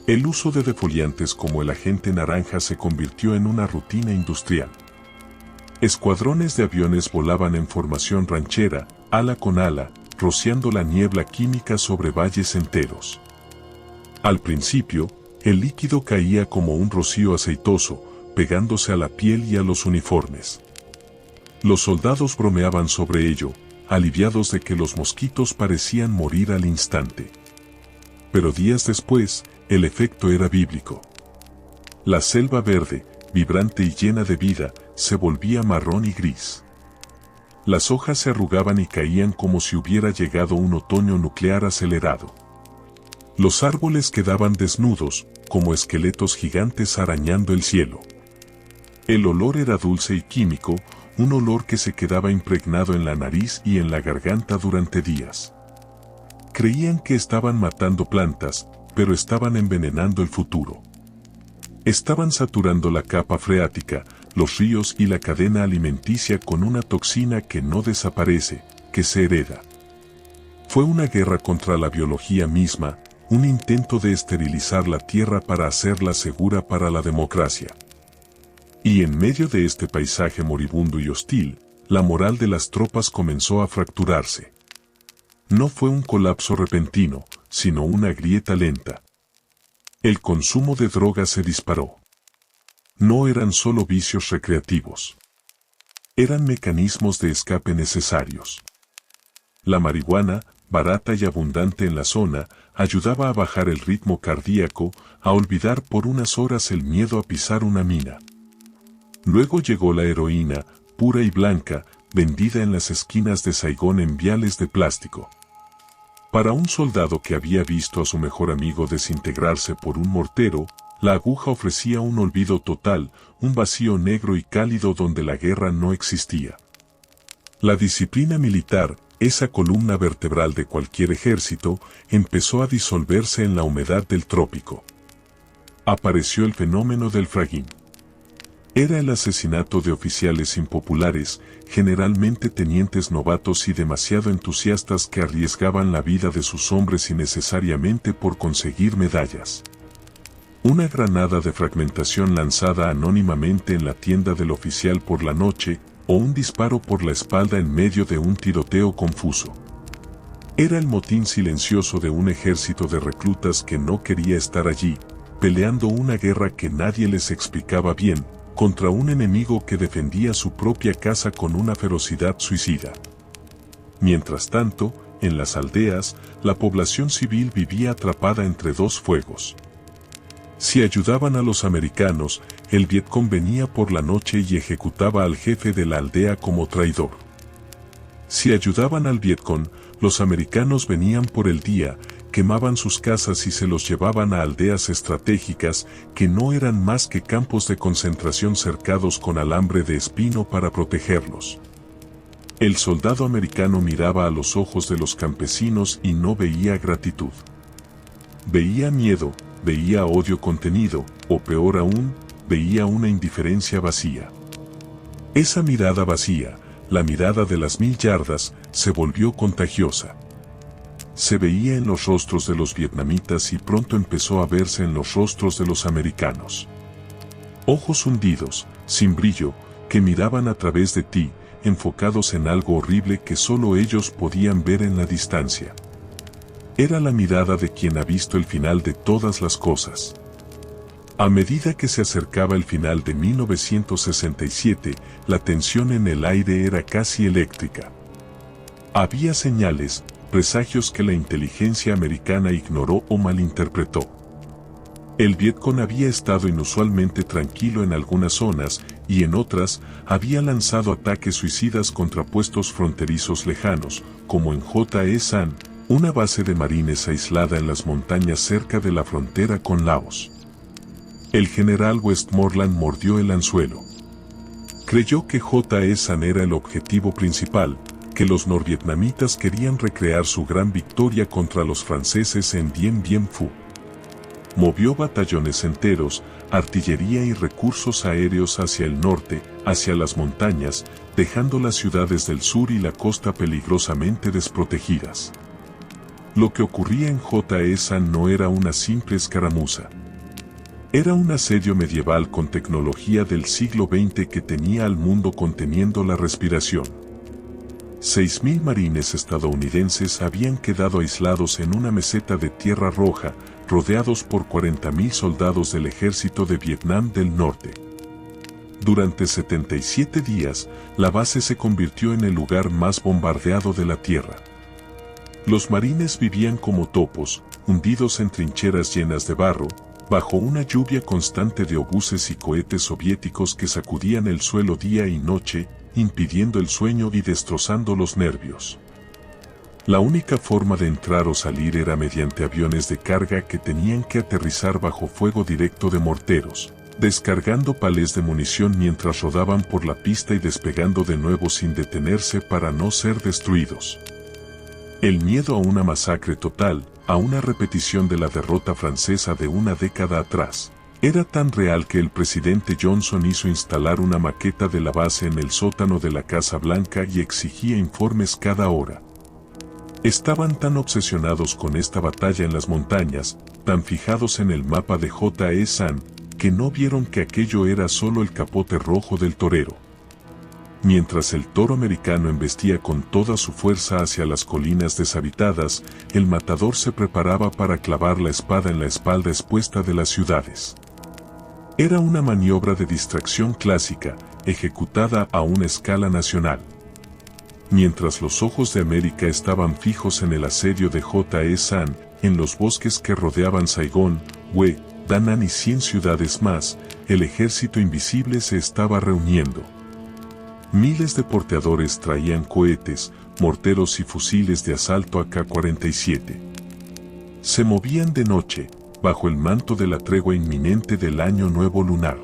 El uso de defoliantes como el agente naranja se convirtió en una rutina industrial. Escuadrones de aviones volaban en formación ranchera, ala con ala, rociando la niebla química sobre valles enteros. Al principio, el líquido caía como un rocío aceitoso, pegándose a la piel y a los uniformes. Los soldados bromeaban sobre ello, aliviados de que los mosquitos parecían morir al instante. Pero días después, el efecto era bíblico. La selva verde, vibrante y llena de vida, se volvía marrón y gris. Las hojas se arrugaban y caían como si hubiera llegado un otoño nuclear acelerado. Los árboles quedaban desnudos, como esqueletos gigantes arañando el cielo. El olor era dulce y químico, un olor que se quedaba impregnado en la nariz y en la garganta durante días. Creían que estaban matando plantas, pero estaban envenenando el futuro. Estaban saturando la capa freática, los ríos y la cadena alimenticia con una toxina que no desaparece, que se hereda. Fue una guerra contra la biología misma, un intento de esterilizar la tierra para hacerla segura para la democracia. Y en medio de este paisaje moribundo y hostil, la moral de las tropas comenzó a fracturarse. No fue un colapso repentino, sino una grieta lenta. El consumo de drogas se disparó. No eran solo vicios recreativos. Eran mecanismos de escape necesarios. La marihuana, barata y abundante en la zona, ayudaba a bajar el ritmo cardíaco, a olvidar por unas horas el miedo a pisar una mina. Luego llegó la heroína, pura y blanca, vendida en las esquinas de Saigón en viales de plástico. Para un soldado que había visto a su mejor amigo desintegrarse por un mortero, la aguja ofrecía un olvido total, un vacío negro y cálido donde la guerra no existía. La disciplina militar, esa columna vertebral de cualquier ejército, empezó a disolverse en la humedad del trópico. Apareció el fenómeno del fragging. Era el asesinato de oficiales impopulares, generalmente tenientes novatos y demasiado entusiastas que arriesgaban la vida de sus hombres innecesariamente por conseguir medallas. Una granada de fragmentación lanzada anónimamente en la tienda del oficial por la noche, o un disparo por la espalda en medio de un tiroteo confuso. Era el motín silencioso de un ejército de reclutas que no quería estar allí, peleando una guerra que nadie les explicaba bien, contra un enemigo que defendía su propia casa con una ferocidad suicida. Mientras tanto, en las aldeas, la población civil vivía atrapada entre dos fuegos. Si ayudaban a los americanos, el Vietcong venía por la noche y ejecutaba al jefe de la aldea como traidor. Si ayudaban al Vietcong, los americanos venían por el día, quemaban sus casas y se los llevaban a aldeas estratégicas que no eran más que campos de concentración cercados con alambre de espino para protegerlos. El soldado americano miraba a los ojos de los campesinos y no veía gratitud. Veía miedo, veía odio contenido, o peor aún, veía una indiferencia vacía. Esa mirada vacía, la mirada de las 1000 yardas, se volvió contagiosa. Se veía en los rostros de los vietnamitas y pronto empezó a verse en los rostros de los americanos. Ojos hundidos, sin brillo, que miraban a través de ti, enfocados en algo horrible que solo ellos podían ver en la distancia. Era la mirada de quien ha visto el final de todas las cosas. A medida que se acercaba el final de 1967, la tensión en el aire era casi eléctrica. Había señales, presagios que la inteligencia americana ignoró o malinterpretó. El Vietcong había estado inusualmente tranquilo en algunas zonas y en otras había lanzado ataques suicidas contra puestos fronterizos lejanos, como en Hue San, una base de marines aislada en las montañas cerca de la frontera con Laos. El general Westmoreland mordió el anzuelo. Creyó que Hue San era el objetivo principal, que los norvietnamitas querían recrear su gran victoria contra los franceses en Dien Bien Phu. Movió batallones enteros, artillería y recursos aéreos hacia el norte, hacia las montañas, dejando las ciudades del sur y la costa peligrosamente desprotegidas. Lo que ocurría en Hue San no era una simple escaramuza. Era un asedio medieval con tecnología del siglo XX que tenía al mundo conteniendo la respiración. 6.000 marines estadounidenses habían quedado aislados en una meseta de tierra roja, rodeados por 40.000 soldados del ejército de Vietnam del Norte. Durante 77 días, la base se convirtió en el lugar más bombardeado de la tierra. Los marines vivían como topos, hundidos en trincheras llenas de barro, bajo una lluvia constante de obuses y cohetes soviéticos que sacudían el suelo día y noche, impidiendo el sueño y destrozando los nervios. La única forma de entrar o salir era mediante aviones de carga que tenían que aterrizar bajo fuego directo de morteros, descargando palés de munición mientras rodaban por la pista y despegando de nuevo sin detenerse para no ser destruidos. El miedo a una masacre total, a una repetición de la derrota francesa de una década atrás, era tan real que el presidente Johnson hizo instalar una maqueta de la base en el sótano de la Casa Blanca y exigía informes cada hora. Estaban tan obsesionados con esta batalla en las montañas, tan fijados en el mapa de Hue San, que no vieron que aquello era solo el capote rojo del torero. Mientras el toro americano embestía con toda su fuerza hacia las colinas deshabitadas, el matador se preparaba para clavar la espada en la espalda expuesta de las ciudades. Era una maniobra de distracción clásica, ejecutada a una escala nacional. Mientras los ojos de América estaban fijos en el asedio de Hue San, en los bosques que rodeaban Saigón, Hue, Da Nang y 100 ciudades más, el ejército invisible se estaba reuniendo. Miles de porteadores traían cohetes, morteros y fusiles de asalto AK-47. Se movían de noche, bajo el manto de la tregua inminente del Año Nuevo Lunar.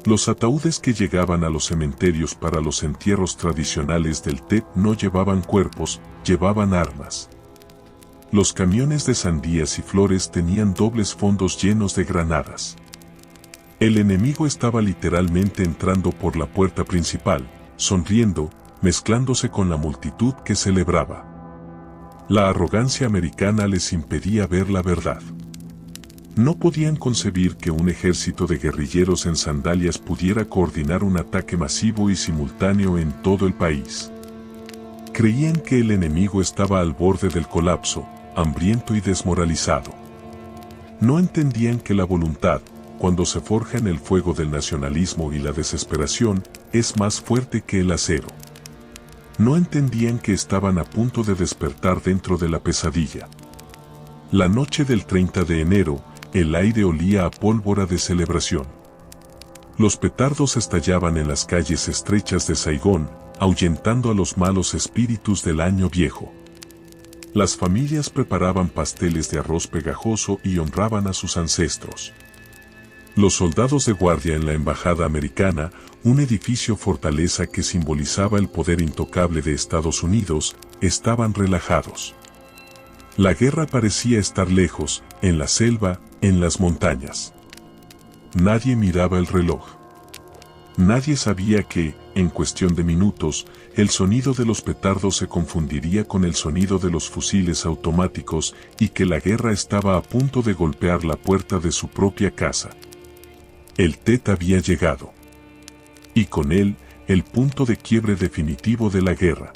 Los ataúdes que llegaban a los cementerios para los entierros tradicionales del Tet no llevaban cuerpos, llevaban armas. Los camiones de sandías y flores tenían dobles fondos llenos de granadas. El enemigo estaba literalmente entrando por la puerta principal, sonriendo, mezclándose con la multitud que celebraba. La arrogancia americana les impedía ver la verdad. No podían concebir que un ejército de guerrilleros en sandalias pudiera coordinar un ataque masivo y simultáneo en todo el país. Creían que el enemigo estaba al borde del colapso, hambriento y desmoralizado. No entendían que la voluntad, cuando se forja en el fuego del nacionalismo y la desesperación, es más fuerte que el acero. No entendían que estaban a punto de despertar dentro de la pesadilla. La noche del 30 de enero, el aire olía a pólvora de celebración. Los petardos estallaban en las calles estrechas de Saigón, ahuyentando a los malos espíritus del año viejo. Las familias preparaban pasteles de arroz pegajoso y honraban a sus ancestros. Los soldados de guardia en la embajada americana, un edificio fortaleza que simbolizaba el poder intocable de Estados Unidos, estaban relajados. La guerra parecía estar lejos, en la selva, en las montañas. Nadie miraba el reloj. Nadie sabía que, en cuestión de minutos, el sonido de los petardos se confundiría con el sonido de los fusiles automáticos y que la guerra estaba a punto de golpear la puerta de su propia casa. El Tet había llegado. Y con él, el punto de quiebre definitivo de la guerra.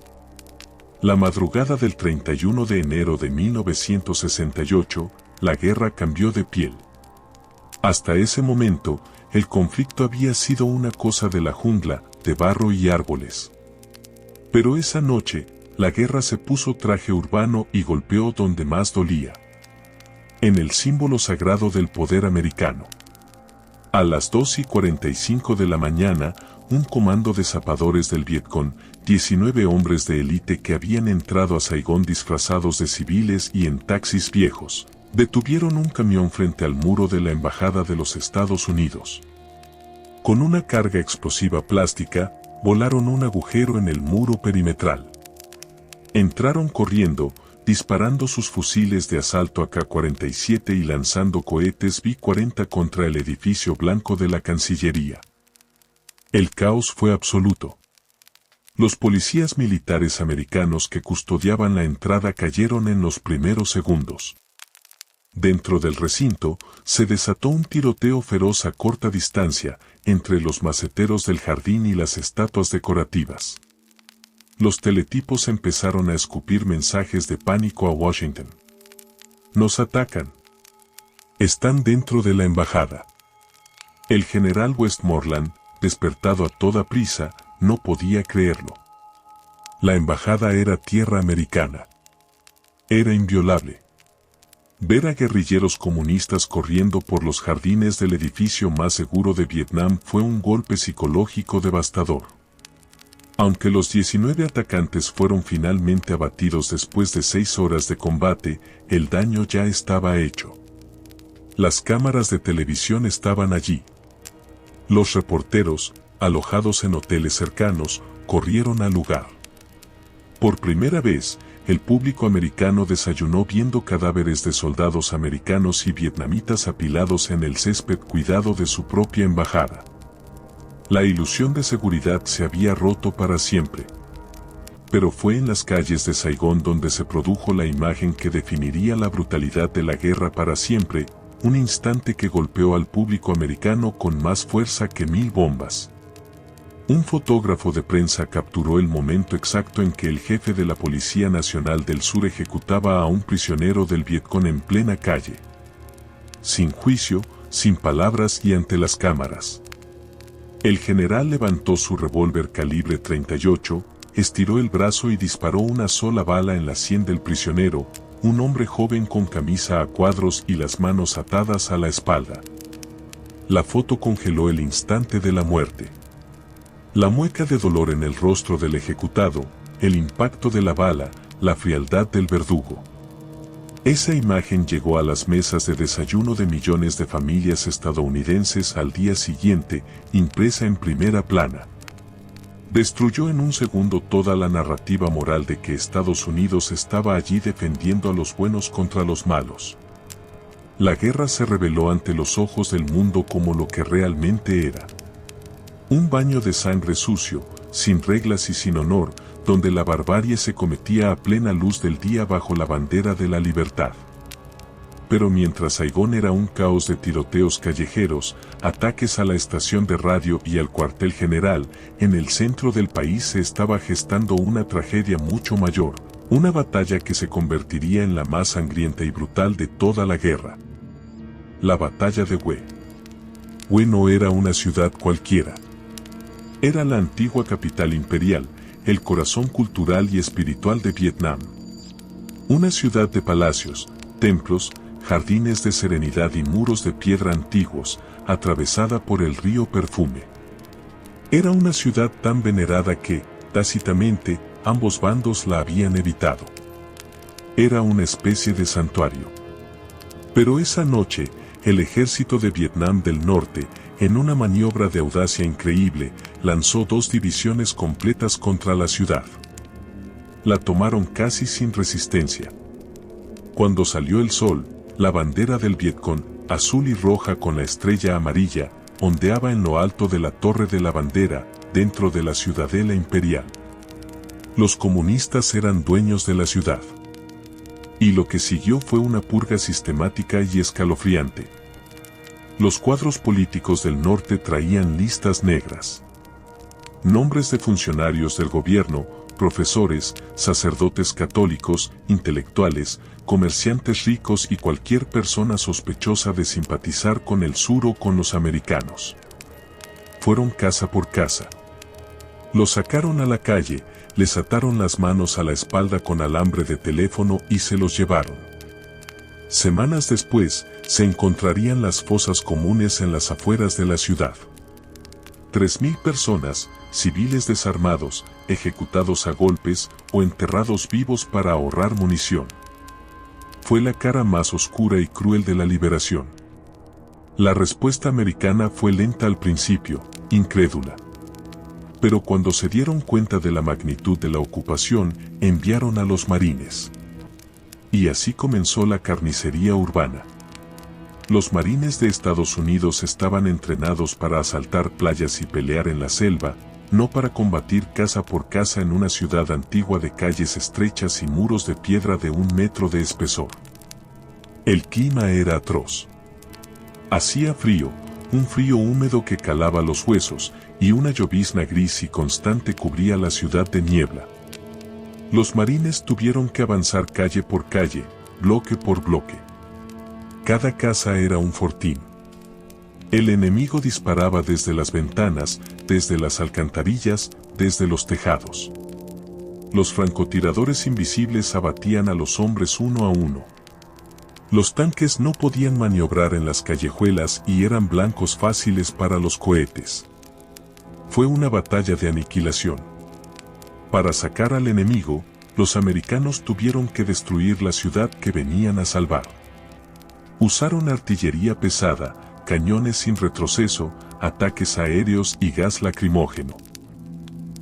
La madrugada del 31 de enero de 1968, la guerra cambió de piel. Hasta ese momento, el conflicto había sido una cosa de la jungla, de barro y árboles. Pero esa noche, la guerra se puso traje urbano y golpeó donde más dolía. En el símbolo sagrado del poder americano. A las 2:45 de la mañana, un comando de zapadores del Vietcong, 19 hombres de élite que habían entrado a Saigón disfrazados de civiles y en taxis viejos, detuvieron un camión frente al muro de la Embajada de los Estados Unidos. Con una carga explosiva plástica, volaron un agujero en el muro perimetral. Entraron corriendo, disparando sus fusiles de asalto AK-47 y lanzando cohetes B-40 contra el edificio blanco de la Cancillería. El caos fue absoluto. Los policías militares americanos que custodiaban la entrada cayeron en los primeros segundos. Dentro del recinto, se desató un tiroteo feroz a corta distancia, entre los maceteros del jardín y las estatuas decorativas. Los teletipos empezaron a escupir mensajes de pánico a Washington. Nos atacan. Están dentro de la embajada. El general Westmoreland, despertado a toda prisa, no podía creerlo. La embajada era tierra americana. Era inviolable. Ver a guerrilleros comunistas corriendo por los jardines del edificio más seguro de Vietnam fue un golpe psicológico devastador. Aunque los 19 atacantes fueron finalmente abatidos después de 6 horas de combate, el daño ya estaba hecho. Las cámaras de televisión estaban allí. Los reporteros, alojados en hoteles cercanos, corrieron al lugar. Por primera vez, el público americano desayunó viendo cadáveres de soldados americanos y vietnamitas apilados en el césped cuidado de su propia embajada. La ilusión de seguridad se había roto para siempre. Pero fue en las calles de Saigón donde se produjo la imagen que definiría la brutalidad de la guerra para siempre, un instante que golpeó al público americano con más fuerza que 1000 bombas. Un fotógrafo de prensa capturó el momento exacto en que el jefe de la Policía Nacional del Sur ejecutaba a un prisionero del Vietcong en plena calle. Sin juicio, sin palabras y ante las cámaras. El general levantó su revólver calibre .38, estiró el brazo y disparó una sola bala en la sien del prisionero, un hombre joven con camisa a cuadros y las manos atadas a la espalda. La foto congeló el instante de la muerte. La mueca de dolor en el rostro del ejecutado, el impacto de la bala, la frialdad del verdugo. Esa imagen llegó a las mesas de desayuno de millones de familias estadounidenses al día siguiente, impresa en primera plana. Destruyó en un segundo toda la narrativa moral de que Estados Unidos estaba allí defendiendo a los buenos contra los malos. La guerra se reveló ante los ojos del mundo como lo que realmente era. Un baño de sangre sucio, sin reglas y sin honor, donde la barbarie se cometía a plena luz del día bajo la bandera de la libertad. Pero mientras Saigón era un caos de tiroteos callejeros, ataques a la estación de radio y al cuartel general, en el centro del país se estaba gestando una tragedia mucho mayor, una batalla que se convertiría en la más sangrienta y brutal de toda la guerra. La batalla de Hue. Hue no era una ciudad cualquiera. Era la antigua capital imperial, el corazón cultural y espiritual de Vietnam. Una ciudad de palacios, templos, jardines de serenidad y muros de piedra antiguos, atravesada por el río Perfume. Era una ciudad tan venerada que, tácitamente, ambos bandos la habían evitado. Era una especie de santuario. Pero esa noche, el ejército de Vietnam del Norte, en una maniobra de audacia increíble, lanzó 2 divisiones completas contra la ciudad. La tomaron casi sin resistencia. Cuando salió el sol, la bandera del Vietcong, azul y roja con la estrella amarilla, ondeaba en lo alto de la torre de la bandera, dentro de la ciudadela imperial. Los comunistas eran dueños de la ciudad. Y lo que siguió fue una purga sistemática y escalofriante. Los cuadros políticos del norte traían listas negras. Nombres de funcionarios del gobierno, profesores, sacerdotes católicos, intelectuales, comerciantes ricos y cualquier persona sospechosa de simpatizar con el sur o con los americanos. Fueron casa por casa. Los sacaron a la calle, les ataron las manos a la espalda con alambre de teléfono y se los llevaron. Semanas después, se encontrarían las fosas comunes en las afueras de la ciudad. 3.000 personas, civiles desarmados, ejecutados a golpes o enterrados vivos para ahorrar munición. Fue la cara más oscura y cruel de la liberación. La respuesta americana fue lenta al principio, incrédula. Pero cuando se dieron cuenta de la magnitud de la ocupación, enviaron a los marines. Y así comenzó la carnicería urbana. Los marines de Estados Unidos estaban entrenados para asaltar playas y pelear en la selva, no para combatir casa por casa en una ciudad antigua de calles estrechas y muros de piedra de 1 metro de espesor. El clima era atroz. Hacía frío, un frío húmedo que calaba los huesos, y una llovizna gris y constante cubría la ciudad de niebla. Los marines tuvieron que avanzar calle por calle, bloque por bloque. Cada casa era un fortín. El enemigo disparaba desde las ventanas, desde las alcantarillas, desde los tejados. Los francotiradores invisibles abatían a los hombres uno a uno. Los tanques no podían maniobrar en las callejuelas y eran blancos fáciles para los cohetes. Fue una batalla de aniquilación. Para sacar al enemigo, los americanos tuvieron que destruir la ciudad que venían a salvar. Usaron artillería pesada, cañones sin retroceso, ataques aéreos y gas lacrimógeno.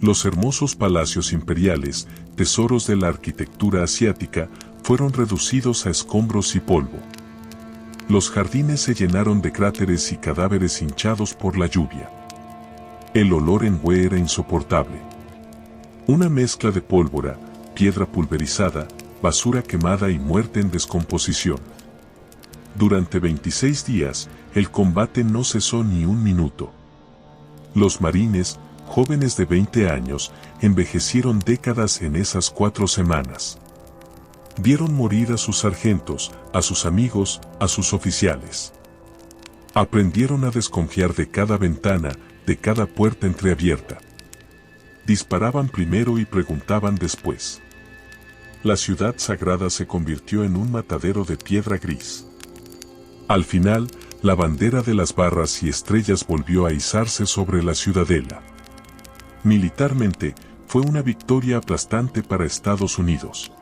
Los hermosos palacios imperiales, tesoros de la arquitectura asiática, fueron reducidos a escombros y polvo. Los jardines se llenaron de cráteres y cadáveres hinchados por la lluvia. El olor en Hue era insoportable. Una mezcla de pólvora, piedra pulverizada, basura quemada y muerte en descomposición. Durante 26 días, el combate no cesó ni un minuto. Los marines, jóvenes de 20 años, envejecieron décadas en esas 4 semanas. Vieron morir a sus sargentos, a sus amigos, a sus oficiales. Aprendieron a desconfiar de cada ventana, de cada puerta entreabierta. Disparaban primero y preguntaban después. La ciudad sagrada se convirtió en un matadero de piedra gris. Al final, la bandera de las barras y estrellas volvió a izarse sobre la ciudadela. Militarmente, fue una victoria aplastante para Estados Unidos.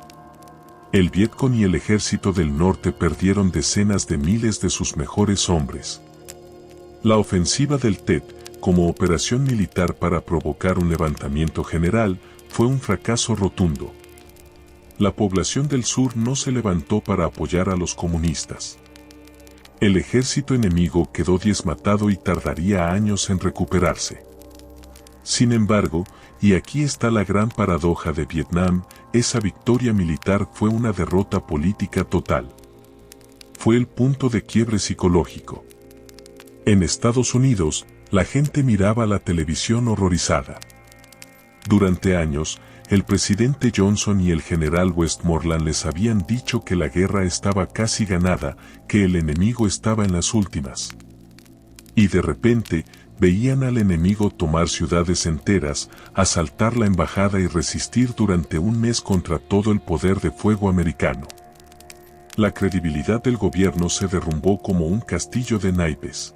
El Vietcong y el ejército del norte perdieron decenas de miles de sus mejores hombres. La ofensiva del Tet, como operación militar para provocar un levantamiento general, fue un fracaso rotundo. La población del sur no se levantó para apoyar a los comunistas. El ejército enemigo quedó diezmatado y tardaría años en recuperarse. Sin embargo, y aquí está la gran paradoja de Vietnam, esa victoria militar fue una derrota política total. Fue el punto de quiebre psicológico. En Estados Unidos, la gente miraba la televisión horrorizada. Durante años, el presidente Johnson y el general Westmoreland les habían dicho que la guerra estaba casi ganada, que el enemigo estaba en las últimas. Y de repente, veían al enemigo tomar ciudades enteras, asaltar la embajada y resistir durante un mes contra todo el poder de fuego americano. La credibilidad del gobierno se derrumbó como un castillo de naipes.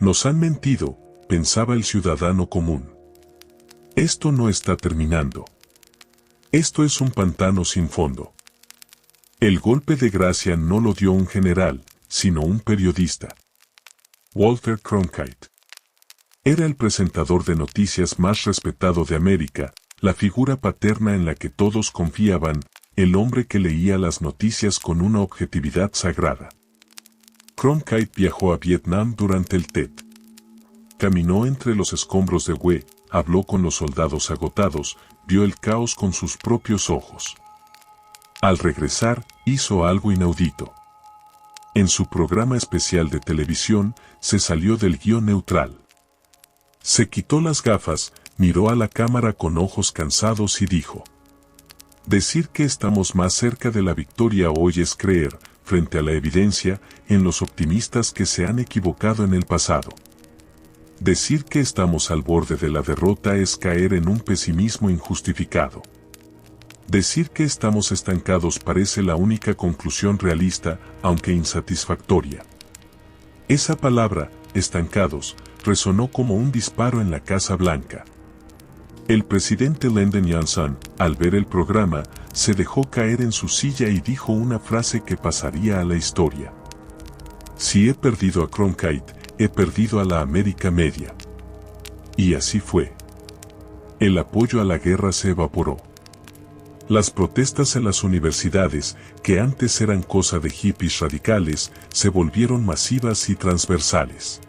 Nos han mentido, pensaba el ciudadano común. Esto no está terminando. Esto es un pantano sin fondo. El golpe de gracia no lo dio un general, sino un periodista. Walter Cronkite. Era el presentador de noticias más respetado de América, la figura paterna en la que todos confiaban, el hombre que leía las noticias con una objetividad sagrada. Cronkite viajó a Vietnam durante el Tet. Caminó entre los escombros de Hue, habló con los soldados agotados, vio el caos con sus propios ojos. Al regresar, hizo algo inaudito. En su programa especial de televisión, se salió del guión neutral. Se quitó las gafas, miró a la cámara con ojos cansados y dijo: decir que estamos más cerca de la victoria hoy es creer, frente a la evidencia, en los optimistas que se han equivocado en el pasado. Decir que estamos al borde de la derrota es caer en un pesimismo injustificado. Decir que estamos estancados parece la única conclusión realista, aunque insatisfactoria. Esa palabra, estancados, resonó como un disparo en la Casa Blanca. El presidente Lyndon Johnson, al ver el programa, se dejó caer en su silla y dijo una frase que pasaría a la historia: si he perdido a Cronkite, he perdido a la América Media. Y así fue. El apoyo a la guerra se evaporó. Las protestas en las universidades, que antes eran cosa de hippies radicales, se volvieron masivas y transversales.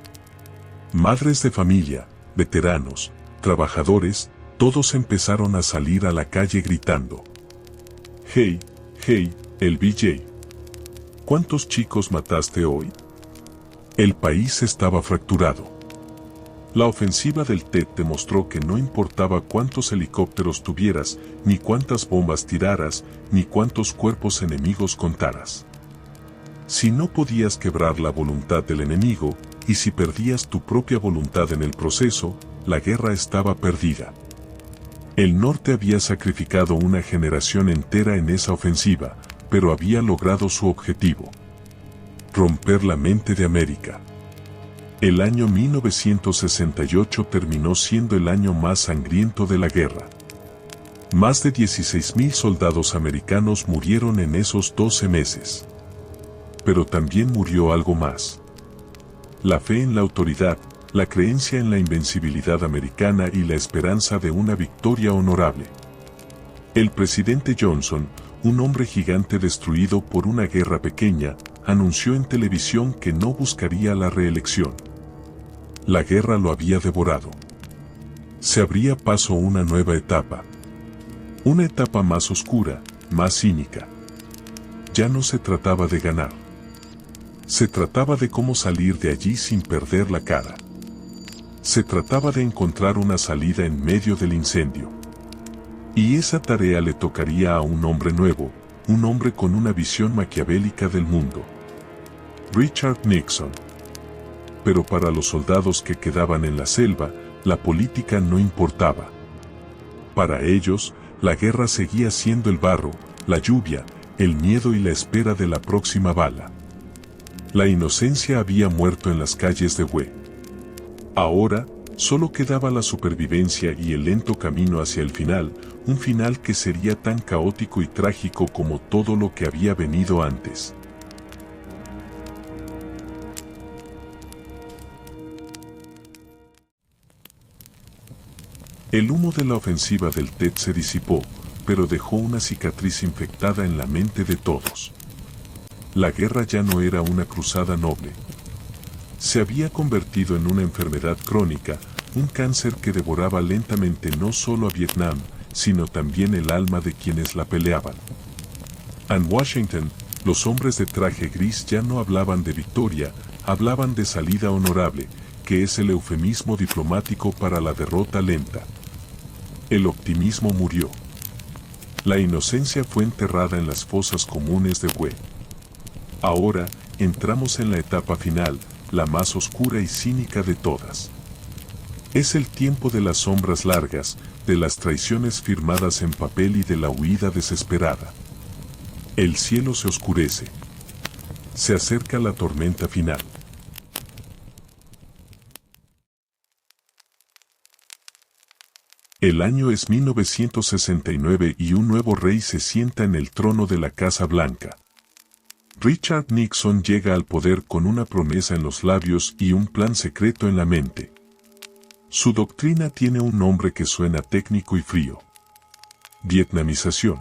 Madres de familia, veteranos, trabajadores, todos empezaron a salir a la calle gritando: hey, hey, el BJ. ¿Cuántos chicos mataste hoy? El país estaba fracturado. La ofensiva del TED demostró que no importaba cuántos helicópteros tuvieras, ni cuántas bombas tiraras, ni cuántos cuerpos enemigos contaras. Si no podías quebrar la voluntad del enemigo, y si perdías tu propia voluntad en el proceso, la guerra estaba perdida. El norte había sacrificado una generación entera en esa ofensiva, pero había logrado su objetivo: romper la mente de América. El año 1968 terminó siendo el año más sangriento de la guerra. Más de 16.000 soldados americanos murieron en esos 12 meses. Pero también murió algo más: la fe en la autoridad, la creencia en la invencibilidad americana y la esperanza de una victoria honorable. El presidente Johnson, un hombre gigante destruido por una guerra pequeña, anunció en televisión que no buscaría la reelección. La guerra lo había devorado. Se abría paso una nueva etapa. Una etapa más oscura, más cínica. Ya no se trataba de ganar. Se trataba de cómo salir de allí sin perder la cara. Se trataba de encontrar una salida en medio del incendio. Y esa tarea le tocaría a un hombre nuevo, un hombre con una visión maquiavélica del mundo: Richard Nixon. Pero para los soldados que quedaban en la selva, la política no importaba. Para ellos, la guerra seguía siendo el barro, la lluvia, el miedo y la espera de la próxima bala. La inocencia había muerto en las calles de Hue. Ahora, solo quedaba la supervivencia y el lento camino hacia el final, un final que sería tan caótico y trágico como todo lo que había venido antes. El humo de la ofensiva del TED se disipó, pero dejó una cicatriz infectada en la mente de todos. La guerra ya no era una cruzada noble. Se había convertido en una enfermedad crónica, un cáncer que devoraba lentamente no solo a Vietnam, sino también el alma de quienes la peleaban. En Washington, los hombres de traje gris ya no hablaban de victoria, hablaban de salida honorable, que es el eufemismo diplomático para la derrota lenta. El optimismo murió. La inocencia fue enterrada en las fosas comunes de Hue. Ahora, entramos en la etapa final, la más oscura y cínica de todas. Es el tiempo de las sombras largas, de las traiciones firmadas en papel y de la huida desesperada. El cielo se oscurece. Se acerca la tormenta final. El año es 1969 y un nuevo rey se sienta en el trono de la Casa Blanca. Richard Nixon llega al poder con una promesa en los labios y un plan secreto en la mente. Su doctrina tiene un nombre que suena técnico y frío: vietnamización.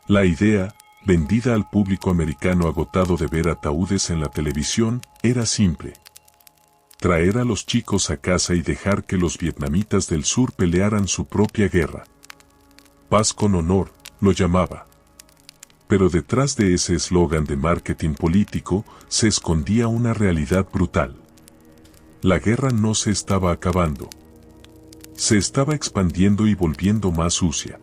La idea, vendida al público americano agotado de ver ataúdes en la televisión, era simple: traer a los chicos a casa y dejar que los vietnamitas del sur pelearan su propia guerra. Paz con honor, lo llamaba. Pero detrás de ese eslogan de marketing político se escondía una realidad brutal. La guerra no se estaba acabando. se estaba expandiendo y volviendo más sucia.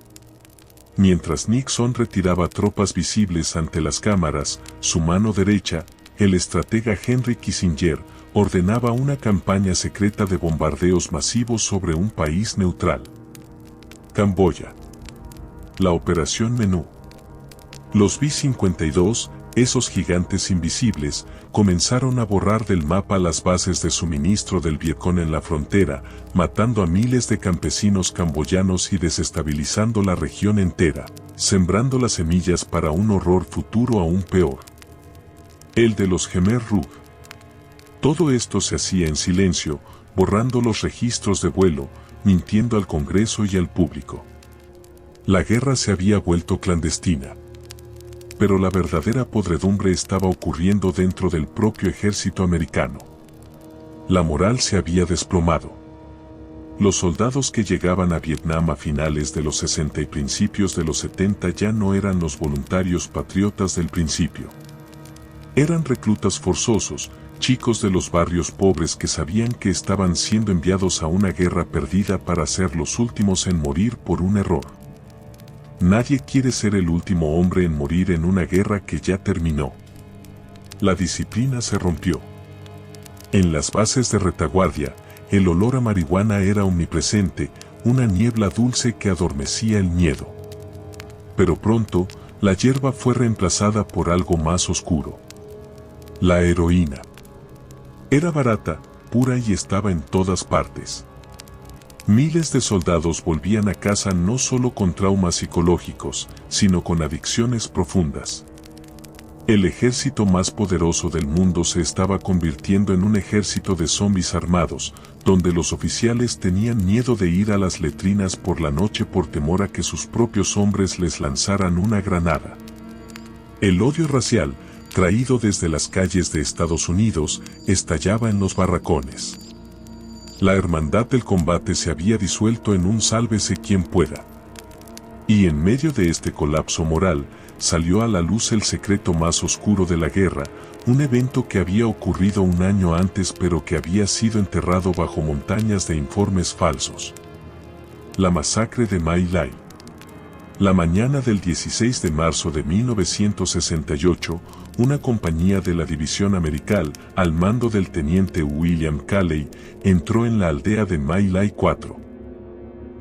Mientras Nixon retiraba tropas visibles ante las cámaras, su mano derecha, el estratega Henry Kissinger, ordenaba una campaña secreta de bombardeos masivos sobre un país neutral. Camboya. La Operación Menú. Los B-52, esos gigantes invisibles, comenzaron a borrar del mapa las bases de suministro del Vietcong en la frontera, matando a miles de campesinos camboyanos y desestabilizando la región entera, sembrando las semillas para un horror futuro aún peor. El de los Khmer Rouge. Todo esto se hacía en silencio, borrando los registros de vuelo, mintiendo al Congreso y al público. La guerra se había vuelto clandestina. Pero la verdadera podredumbre estaba ocurriendo dentro del propio ejército americano. La moral se había desplomado. Los soldados que llegaban a Vietnam a finales de los 60 y principios de los 70 ya no eran los voluntarios patriotas del principio. Eran reclutas forzosos, chicos de los barrios pobres que sabían que estaban siendo enviados a una guerra perdida para ser los últimos en morir por un error. Nadie quiere ser el último hombre en morir en una guerra que ya terminó. La disciplina se rompió. En las bases de retaguardia, el olor a marihuana era omnipresente, una niebla dulce que adormecía el miedo. Pero pronto, la hierba fue reemplazada por algo más oscuro. La heroína. Era barata, pura y estaba en todas partes. Miles de soldados volvían a casa no solo con traumas psicológicos, sino con adicciones profundas. El ejército más poderoso del mundo se estaba convirtiendo en un ejército de zombies armados, donde los oficiales tenían miedo de ir a las letrinas por la noche por temor a que sus propios hombres les lanzaran una granada. El odio racial, traído desde las calles de Estados Unidos, estallaba en los barracones. La hermandad del combate se había disuelto en un sálvese quien pueda. Y en medio de este colapso moral, salió a la luz el secreto más oscuro de la guerra, un evento que había ocurrido un año antes pero que había sido enterrado bajo montañas de informes falsos. La masacre de My Lai. La mañana del 16 de marzo de 1968, una compañía de la División Americal, al mando del teniente William Calley, entró en la aldea de My Lai 4.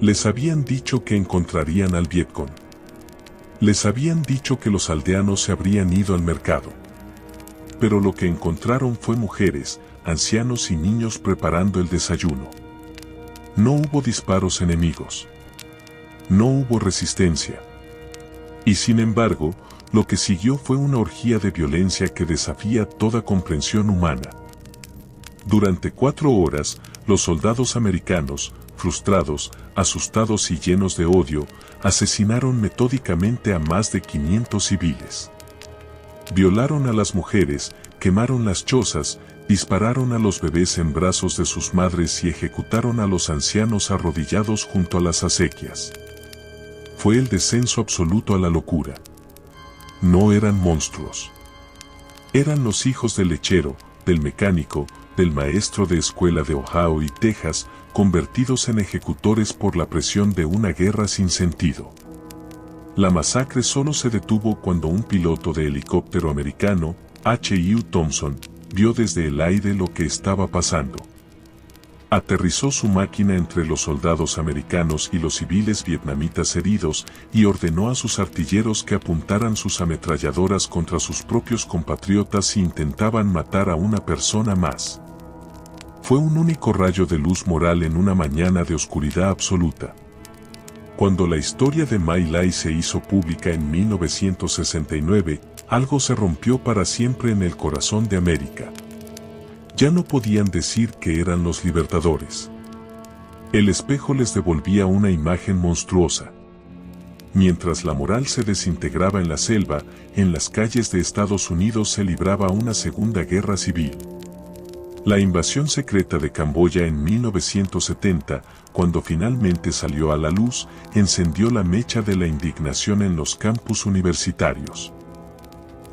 Les habían dicho que encontrarían al Vietcong. Les habían dicho que los aldeanos se habrían ido al mercado. Pero lo que encontraron fue mujeres, ancianos y niños preparando el desayuno. No hubo disparos enemigos. No hubo resistencia. Y sin embargo, lo que siguió fue una orgía de violencia que desafía toda comprensión humana. Durante 4 horas, los soldados americanos, frustrados, asustados y llenos de odio, asesinaron metódicamente a más de 500 civiles. Violaron a las mujeres, quemaron las chozas, dispararon a los bebés en brazos de sus madres y ejecutaron a los ancianos arrodillados junto a las acequias. Fue el descenso absoluto a la locura. No eran monstruos. Eran los hijos del lechero, del mecánico, del maestro de escuela de Ohio y Texas, convertidos en ejecutores por la presión de una guerra sin sentido. La masacre solo se detuvo cuando un piloto de helicóptero americano, H.U. Thompson, vio desde el aire lo que estaba pasando. Aterrizó su máquina entre los soldados americanos y los civiles vietnamitas heridos y ordenó a sus artilleros que apuntaran sus ametralladoras contra sus propios compatriotas si intentaban matar a una persona más. Fue un único rayo de luz moral en una mañana de oscuridad absoluta. Cuando la historia de My Lai se hizo pública en 1969, algo se rompió para siempre en el corazón de América. Ya no podían decir que eran los libertadores. El espejo les devolvía una imagen monstruosa. Mientras la moral se desintegraba en la selva, en las calles de Estados Unidos se libraba una segunda guerra civil. La invasión secreta de Camboya en 1970, cuando finalmente salió a la luz, encendió la mecha de la indignación en los campus universitarios.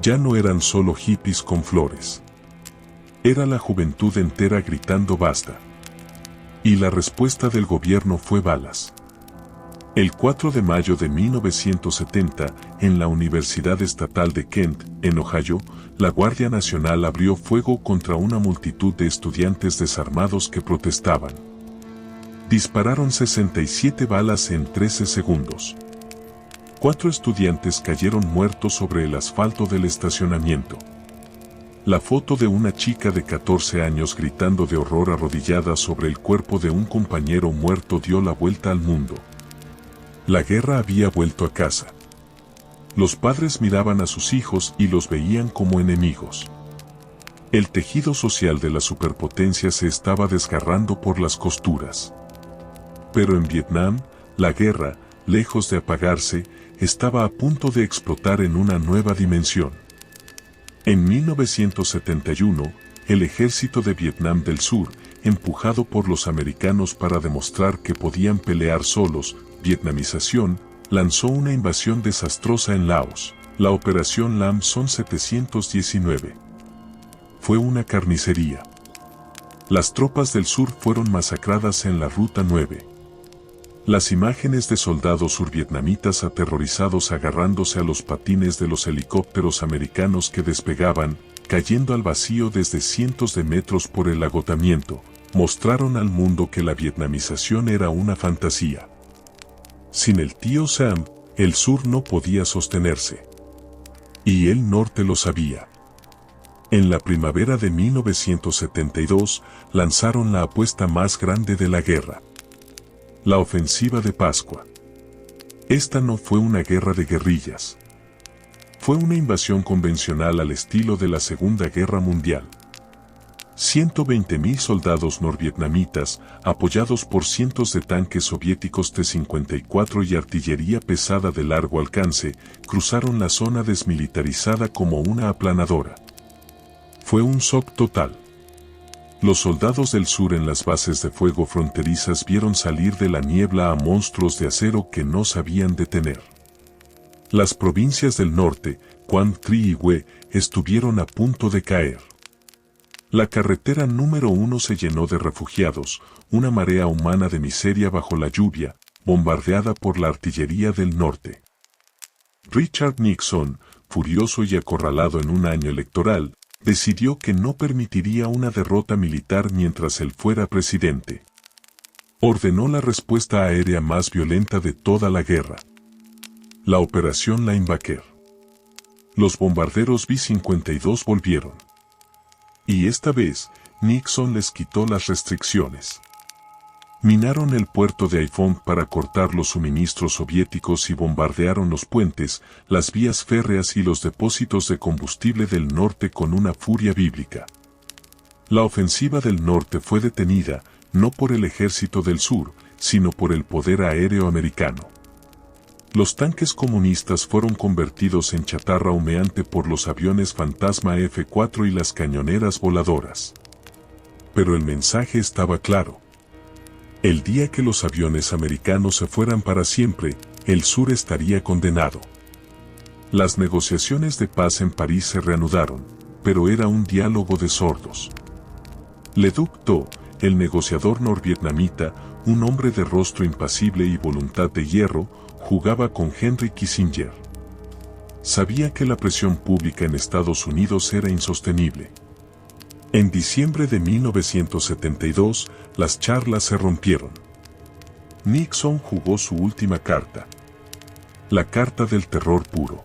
Ya no eran solo hippies con flores. Era la juventud entera gritando basta. Y la respuesta del gobierno fue balas. El 4 de mayo de 1970, en la Universidad Estatal de Kent, en Ohio, la Guardia Nacional abrió fuego contra una multitud de estudiantes desarmados que protestaban. Dispararon 67 balas en 13 segundos. 4 estudiantes cayeron muertos sobre el asfalto del estacionamiento. La foto de una chica de 14 años gritando de horror arrodillada sobre el cuerpo de un compañero muerto dio la vuelta al mundo. La guerra había vuelto a casa. Los padres miraban a sus hijos y los veían como enemigos. El tejido social de la superpotencia se estaba desgarrando por las costuras. Pero en Vietnam, la guerra, lejos de apagarse, estaba a punto de explotar en una nueva dimensión. En 1971, el ejército de Vietnam del Sur, empujado por los americanos para demostrar que podían pelear solos, vietnamización, lanzó una invasión desastrosa en Laos, la Operación Lam Son 719. Fue una carnicería. Las tropas del sur fueron masacradas en la Ruta 9. Las imágenes de soldados survietnamitas aterrorizados agarrándose a los patines de los helicópteros americanos que despegaban, cayendo al vacío desde cientos de metros por el agotamiento, mostraron al mundo que la vietnamización era una fantasía. Sin el tío Sam, el sur no podía sostenerse. Y el norte lo sabía. En la primavera de 1972, lanzaron la apuesta más grande de la guerra. La ofensiva de Pascua. Esta no fue una guerra de guerrillas. Fue una invasión convencional al estilo de la Segunda Guerra Mundial. 120.000 soldados norvietnamitas, apoyados por cientos de tanques soviéticos T-54 y artillería pesada de largo alcance, cruzaron la zona desmilitarizada como una aplanadora. Fue un shock total. Los soldados del sur en las bases de fuego fronterizas vieron salir de la niebla a monstruos de acero que no sabían detener. Las provincias del norte, Quang Tri y Hue, estuvieron a punto de caer. La carretera número 1 se llenó de refugiados, una marea humana de miseria bajo la lluvia, bombardeada por la artillería del norte. Richard Nixon, furioso y acorralado en un año electoral, decidió que no permitiría una derrota militar mientras él fuera presidente. Ordenó la respuesta aérea más violenta de toda la guerra. La Operación Linebacker. Los bombarderos B-52 volvieron. Y esta vez, Nixon les quitó las restricciones. Minaron el puerto de Haiphong para cortar los suministros soviéticos y bombardearon los puentes, las vías férreas y los depósitos de combustible del norte con una furia bíblica. La ofensiva del norte fue detenida, no por el ejército del sur, sino por el poder aéreo americano. Los tanques comunistas fueron convertidos en chatarra humeante por los aviones Fantasma F-4 y las cañoneras voladoras. Pero el mensaje estaba claro. El día que los aviones americanos se fueran para siempre, el sur estaría condenado. Las negociaciones de paz en París se reanudaron, pero era un diálogo de sordos. Le Duc Tho, el negociador norvietnamita, un hombre de rostro impasible y voluntad de hierro, jugaba con Henry Kissinger. Sabía que la presión pública en Estados Unidos era insostenible. En diciembre de 1972, las charlas se rompieron. Nixon jugó su última carta. La carta del terror puro.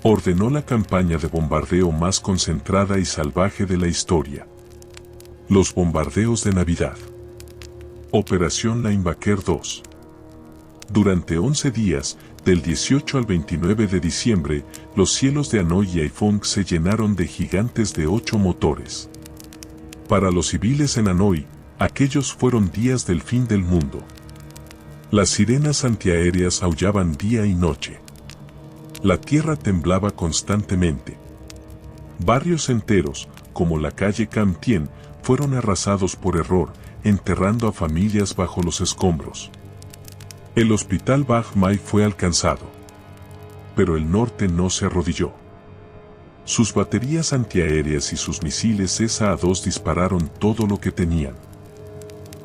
Ordenó la campaña de bombardeo más concentrada y salvaje de la historia. Los bombardeos de Navidad. Operación Linebacker 2. Durante 11 días, del 18 al 29 de diciembre, los cielos de Hanoi y Haiphong se llenaron de gigantes de 8 motores. Para los civiles en Hanoi, aquellos fueron días del fin del mundo. Las sirenas antiaéreas aullaban día y noche. La tierra temblaba constantemente. Barrios enteros, como la calle Cam Tien, fueron arrasados por error, enterrando a familias bajo los escombros. El hospital Bach Mai fue alcanzado. Pero el norte no se arrodilló. Sus baterías antiaéreas y sus misiles SA-2 dispararon todo lo que tenían.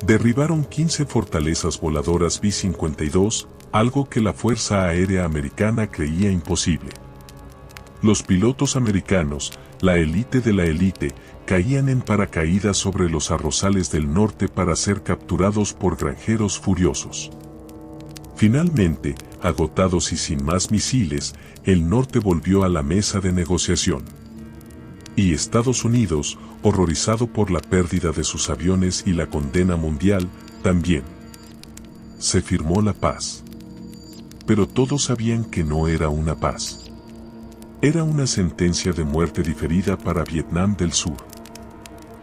Derribaron 15 fortalezas voladoras B-52, algo que la Fuerza Aérea Americana creía imposible. Los pilotos americanos, la élite de la élite, caían en paracaídas sobre los arrozales del norte para ser capturados por granjeros furiosos. Finalmente, agotados y sin más misiles, el norte volvió a la mesa de negociación. Y Estados Unidos, horrorizado por la pérdida de sus aviones y la condena mundial, también. Se firmó la paz. Pero todos sabían que no era una paz. Era una sentencia de muerte diferida para Vietnam del Sur.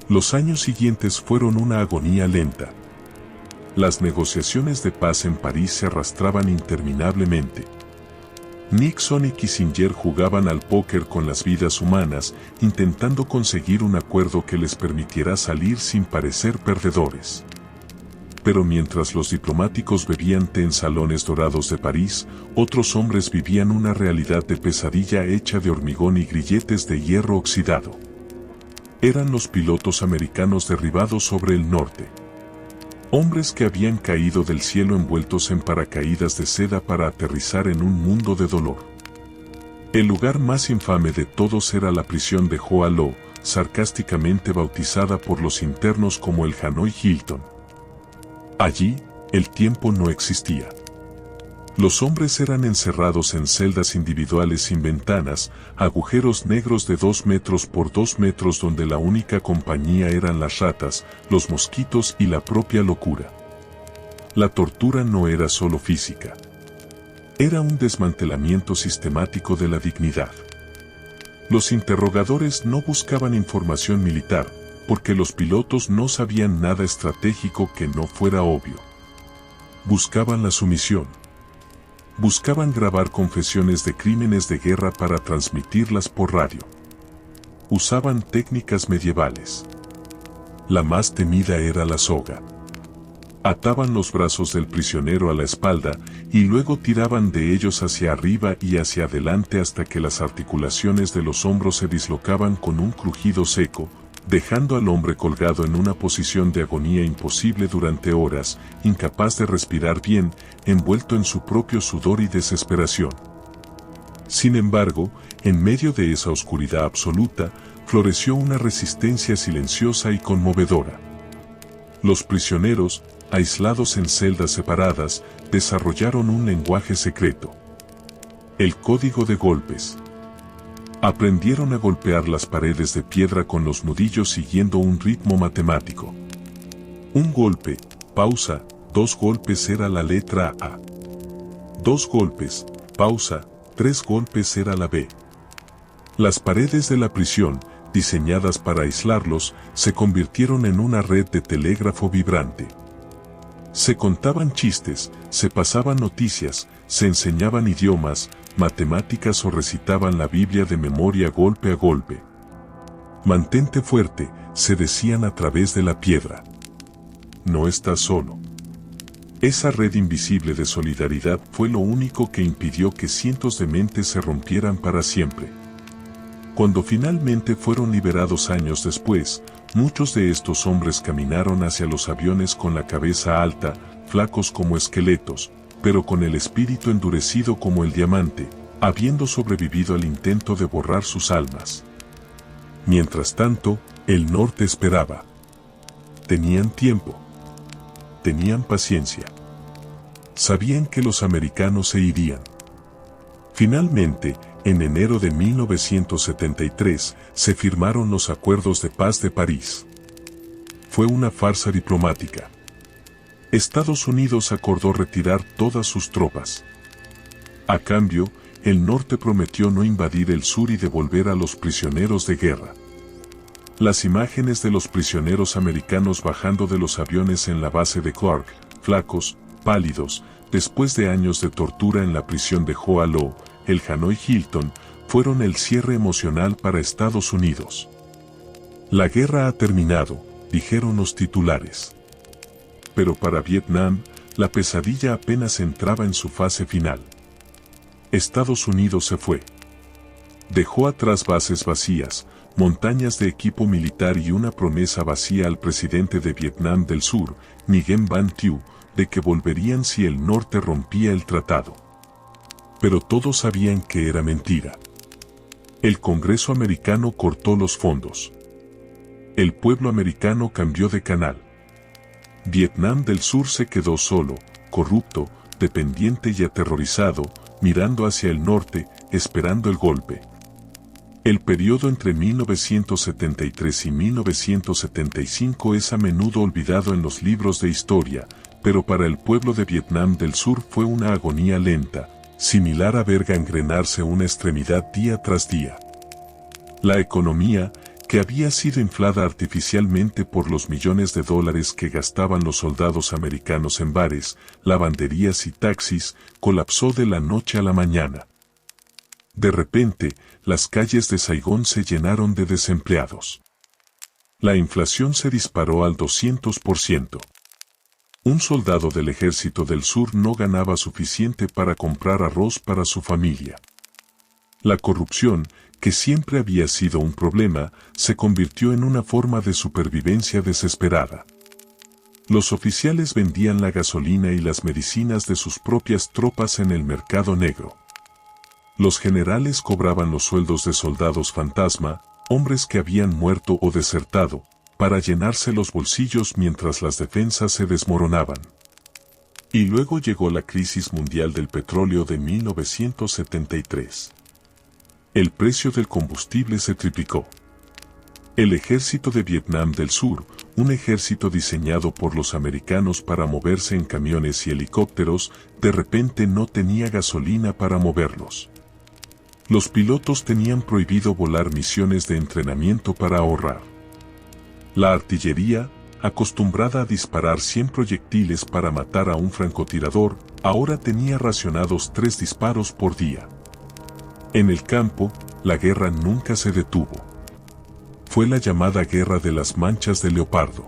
Los años siguientes fueron una agonía lenta. Las negociaciones de paz en París se arrastraban interminablemente. Nixon y Kissinger jugaban al póker con las vidas humanas, intentando conseguir un acuerdo que les permitiera salir sin parecer perdedores. Pero mientras los diplomáticos bebían té en salones dorados de París, otros hombres vivían una realidad de pesadilla hecha de hormigón y grilletes de hierro oxidado. Eran los pilotos americanos derribados sobre el norte. Hombres que habían caído del cielo envueltos en paracaídas de seda para aterrizar en un mundo de dolor. El lugar más infame de todos era la prisión de Hoa Lo, sarcásticamente bautizada por los internos como el Hanoi Hilton. Allí, el tiempo no existía. Los hombres eran encerrados en celdas individuales sin ventanas, agujeros negros de 2 metros por 2 metros donde la única compañía eran las ratas, los mosquitos y la propia locura. La tortura no era solo física. Era un desmantelamiento sistemático de la dignidad. Los interrogadores no buscaban información militar, porque los pilotos no sabían nada estratégico que no fuera obvio. Buscaban la sumisión. Buscaban grabar confesiones de crímenes de guerra para transmitirlas por radio. Usaban técnicas medievales. La más temida era la soga. Ataban los brazos del prisionero a la espalda y luego tiraban de ellos hacia arriba y hacia adelante hasta que las articulaciones de los hombros se dislocaban con un crujido seco, dejando al hombre colgado en una posición de agonía imposible durante horas, incapaz de respirar bien, envuelto en su propio sudor y desesperación. Sin embargo, en medio de esa oscuridad absoluta, floreció una resistencia silenciosa y conmovedora. Los prisioneros, aislados en celdas separadas, desarrollaron un lenguaje secreto. El código de golpes. Aprendieron a golpear las paredes de piedra con los nudillos siguiendo un ritmo matemático. Un golpe, pausa, 2 golpes era la letra A. 2 golpes, pausa, 3 golpes era la B. Las paredes de la prisión, diseñadas para aislarlos, se convirtieron en una red de telégrafo vibrante. Se contaban chistes, se pasaban noticias, se enseñaban idiomas, matemáticas o recitaban la Biblia de memoria golpe a golpe. Mantente fuerte, se decían a través de la piedra. No estás solo. Esa red invisible de solidaridad fue lo único que impidió que cientos de mentes se rompieran para siempre. Cuando finalmente fueron liberados años después, muchos de estos hombres caminaron hacia los aviones con la cabeza alta, flacos como esqueletos, pero con el espíritu endurecido como el diamante, habiendo sobrevivido al intento de borrar sus almas. Mientras tanto, el norte esperaba. Tenían tiempo. Tenían paciencia. Sabían que los americanos se irían. Finalmente, en enero de 1973, se firmaron los Acuerdos de Paz de París. Fue una farsa diplomática. Estados Unidos acordó retirar todas sus tropas. A cambio, el norte prometió no invadir el sur y devolver a los prisioneros de guerra. Las imágenes de los prisioneros americanos bajando de los aviones en la base de Clark, flacos, pálidos, después de años de tortura en la prisión de Hoa Lo, el Hanoi Hilton, fueron el cierre emocional para Estados Unidos. La guerra ha terminado, dijeron los titulares. Pero para Vietnam, la pesadilla apenas entraba en su fase final. Estados Unidos se fue. Dejó atrás bases vacías, montañas de equipo militar y una promesa vacía al presidente de Vietnam del Sur, Nguyen Van Thieu, de que volverían si el norte rompía el tratado. Pero todos sabían que era mentira. El Congreso americano cortó los fondos. El pueblo americano cambió de canal. Vietnam del Sur se quedó solo, corrupto, dependiente y aterrorizado, mirando hacia el norte, esperando el golpe. El periodo entre 1973 y 1975 es a menudo olvidado en los libros de historia, pero para el pueblo de Vietnam del Sur fue una agonía lenta, similar a ver gangrenarse una extremidad día tras día. La economía, que había sido inflada artificialmente por los millones de dólares que gastaban los soldados americanos en bares, lavanderías y taxis, colapsó de la noche a la mañana. De repente, las calles de Saigón se llenaron de desempleados. La inflación se disparó al 200%. Un soldado del Ejército del Sur no ganaba suficiente para comprar arroz para su familia. La corrupción, que siempre había sido un problema, se convirtió en una forma de supervivencia desesperada. Los oficiales vendían la gasolina y las medicinas de sus propias tropas en el mercado negro. Los generales cobraban los sueldos de soldados fantasma, hombres que habían muerto o desertado, para llenarse los bolsillos mientras las defensas se desmoronaban. Y luego llegó la crisis mundial del petróleo de 1973. El precio del combustible se triplicó. El ejército de Vietnam del Sur, un ejército diseñado por los americanos para moverse en camiones y helicópteros, de repente no tenía gasolina para moverlos. Los pilotos tenían prohibido volar misiones de entrenamiento para ahorrar. La artillería, acostumbrada a disparar 100 proyectiles para matar a un francotirador, ahora tenía racionados 3 disparos por día. En el campo, la guerra nunca se detuvo. Fue la llamada Guerra de las Manchas de Leopardo.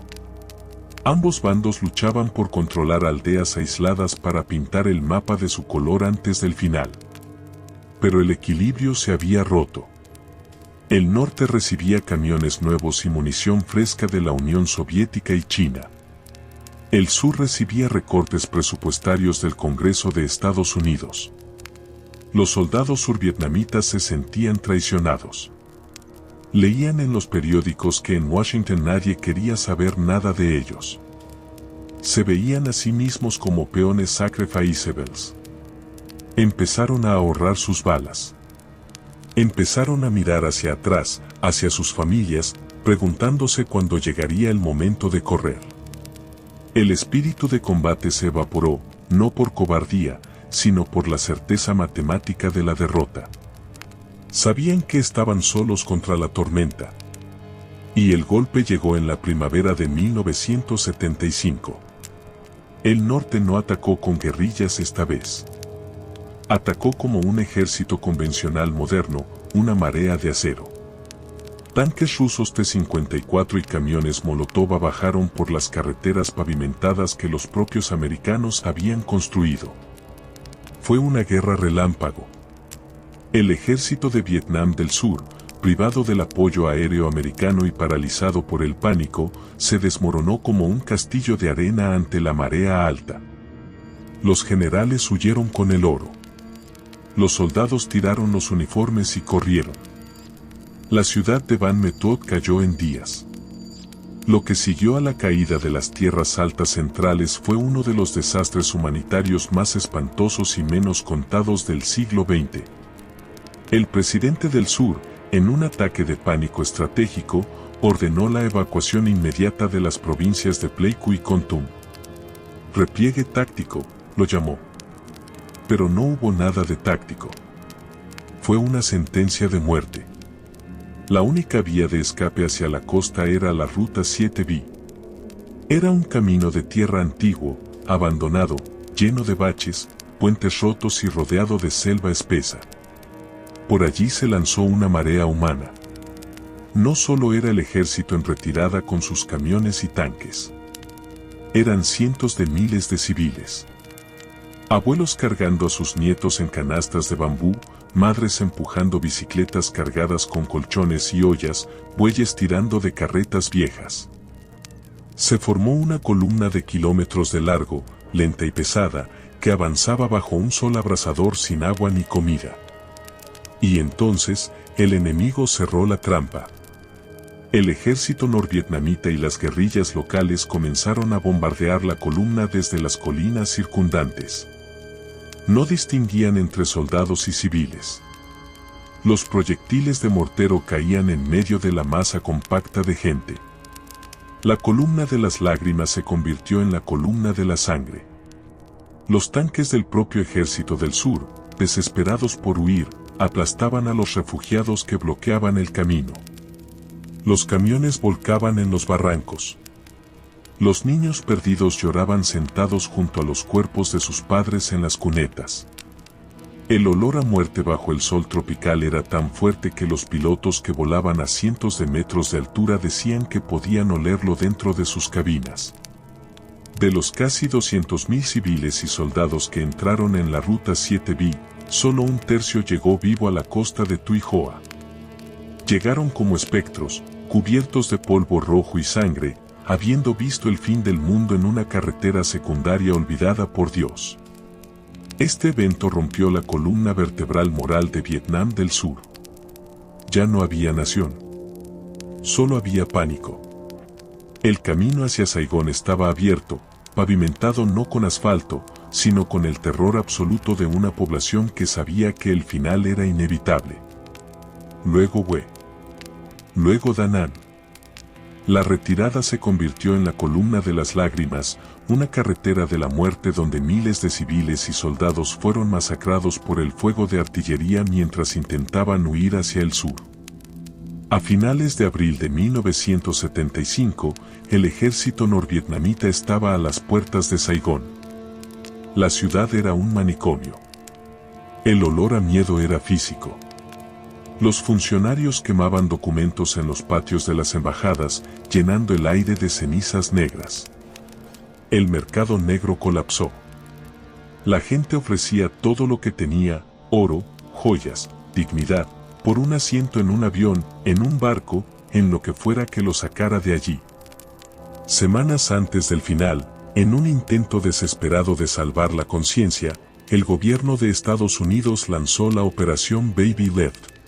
Ambos bandos luchaban por controlar aldeas aisladas para pintar el mapa de su color antes del final. Pero el equilibrio se había roto. El norte recibía camiones nuevos y munición fresca de la Unión Soviética y China. El sur recibía recortes presupuestarios del Congreso de Estados Unidos. Los soldados survietnamitas se sentían traicionados. Leían en los periódicos que en Washington nadie quería saber nada de ellos. Se veían a sí mismos como peones sacrificables. Empezaron a ahorrar sus balas. Empezaron a mirar hacia atrás, hacia sus familias, preguntándose cuándo llegaría el momento de correr. El espíritu de combate se evaporó, no por cobardía, sino por la certeza matemática de la derrota. Sabían que estaban solos contra la tormenta. Y el golpe llegó en la primavera de 1975. El norte no atacó con guerrillas esta vez. Atacó como un ejército convencional moderno, una marea de acero. Tanques rusos T-54 y camiones Molotov bajaron por las carreteras pavimentadas que los propios americanos habían construido. Fue una guerra relámpago. El ejército de Vietnam del Sur, privado del apoyo aéreo americano y paralizado por el pánico, se desmoronó como un castillo de arena ante la marea alta. Los generales huyeron con el oro. Los soldados tiraron los uniformes y corrieron. La ciudad de Van Metod cayó en días. Lo que siguió a la caída de las tierras altas centrales fue uno de los desastres humanitarios más espantosos y menos contados del siglo XX. El presidente del Sur, en un ataque de pánico estratégico, ordenó la evacuación inmediata de las provincias de Pleiku y Kon Tum. Repliegue táctico, lo llamó. Pero no hubo nada de táctico. Fue una sentencia de muerte. La única vía de escape hacia la costa era la Ruta 7B. Era un camino de tierra antiguo, abandonado, lleno de baches, puentes rotos y rodeado de selva espesa. Por allí se lanzó una marea humana. No solo era el ejército en retirada con sus camiones y tanques. Eran cientos de miles de civiles. Abuelos cargando a sus nietos en canastas de bambú, madres empujando bicicletas cargadas con colchones y ollas, bueyes tirando de carretas viejas. Se formó una columna de kilómetros de largo, lenta y pesada, que avanzaba bajo un sol abrasador sin agua ni comida. Y entonces, el enemigo cerró la trampa. El ejército norvietnamita y las guerrillas locales comenzaron a bombardear la columna desde las colinas circundantes. No distinguían entre soldados y civiles. Los proyectiles de mortero caían en medio de la masa compacta de gente. La columna de las lágrimas se convirtió en la columna de la sangre. Los tanques del propio ejército del sur, desesperados por huir, aplastaban a los refugiados que bloqueaban el camino. Los camiones volcaban en los barrancos. Los niños perdidos lloraban sentados junto a los cuerpos de sus padres en las cunetas. El olor a muerte bajo el sol tropical era tan fuerte que los pilotos que volaban a cientos de metros de altura decían que podían olerlo dentro de sus cabinas. De los casi 200.000 civiles y soldados que entraron en la Ruta 7B, solo un tercio llegó vivo a la costa de Tuijoa. Llegaron como espectros, cubiertos de polvo rojo y sangre, habiendo visto el fin del mundo en una carretera secundaria olvidada por Dios. Este evento rompió la columna vertebral moral de Vietnam del Sur. Ya no había nación. Solo había pánico. El camino hacia Saigón estaba abierto, pavimentado no con asfalto, sino con el terror absoluto de una población que sabía que el final era inevitable. Luego Hue. Luego Da Nang. La retirada se convirtió en la columna de las lágrimas, una carretera de la muerte donde miles de civiles y soldados fueron masacrados por el fuego de artillería mientras intentaban huir hacia el sur. A finales de abril de 1975, el ejército norvietnamita estaba a las puertas de Saigón. La ciudad era un manicomio. El olor a miedo era físico. Los funcionarios quemaban documentos en los patios de las embajadas, llenando el aire de cenizas negras. El mercado negro colapsó. La gente ofrecía todo lo que tenía, oro, joyas, dignidad, por un asiento en un avión, en un barco, en lo que fuera que lo sacara de allí. Semanas antes del final, en un intento desesperado de salvar la conciencia, el gobierno de Estados Unidos lanzó la Operación Baby Left.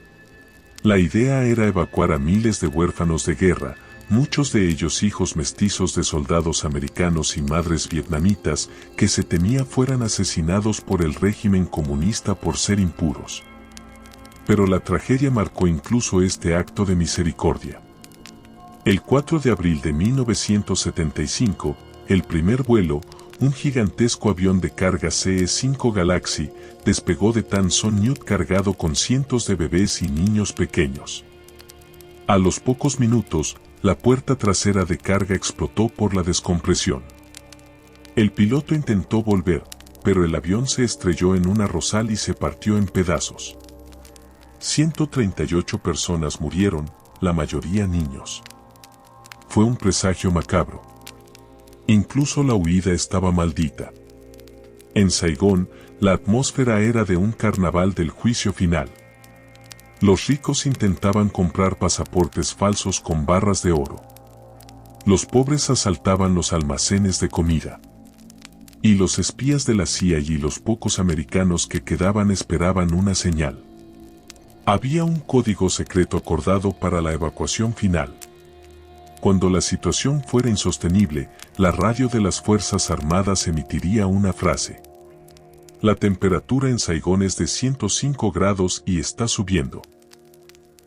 La idea era evacuar a miles de huérfanos de guerra, muchos de ellos hijos mestizos de soldados americanos y madres vietnamitas que se temía fueran asesinados por el régimen comunista por ser impuros. Pero la tragedia marcó incluso este acto de misericordia. El 4 de abril de 1975, el primer vuelo, un gigantesco avión de carga CE-5 Galaxy, despegó de Tan Son Nhut cargado con cientos de bebés y niños pequeños. A los pocos minutos, la puerta trasera de carga explotó por la descompresión. El piloto intentó volver, pero el avión se estrelló en un arrozal y se partió en pedazos. 138 personas murieron, la mayoría niños. Fue un presagio macabro. Incluso la huida estaba maldita. En Saigón, la atmósfera era de un carnaval del juicio final. Los ricos intentaban comprar pasaportes falsos con barras de oro. Los pobres asaltaban los almacenes de comida. Y los espías de la CIA y los pocos americanos que quedaban esperaban una señal. Había un código secreto acordado para la evacuación final. Cuando la situación fuera insostenible, la radio de las Fuerzas Armadas emitiría una frase. La temperatura en Saigón es de 105 grados y está subiendo.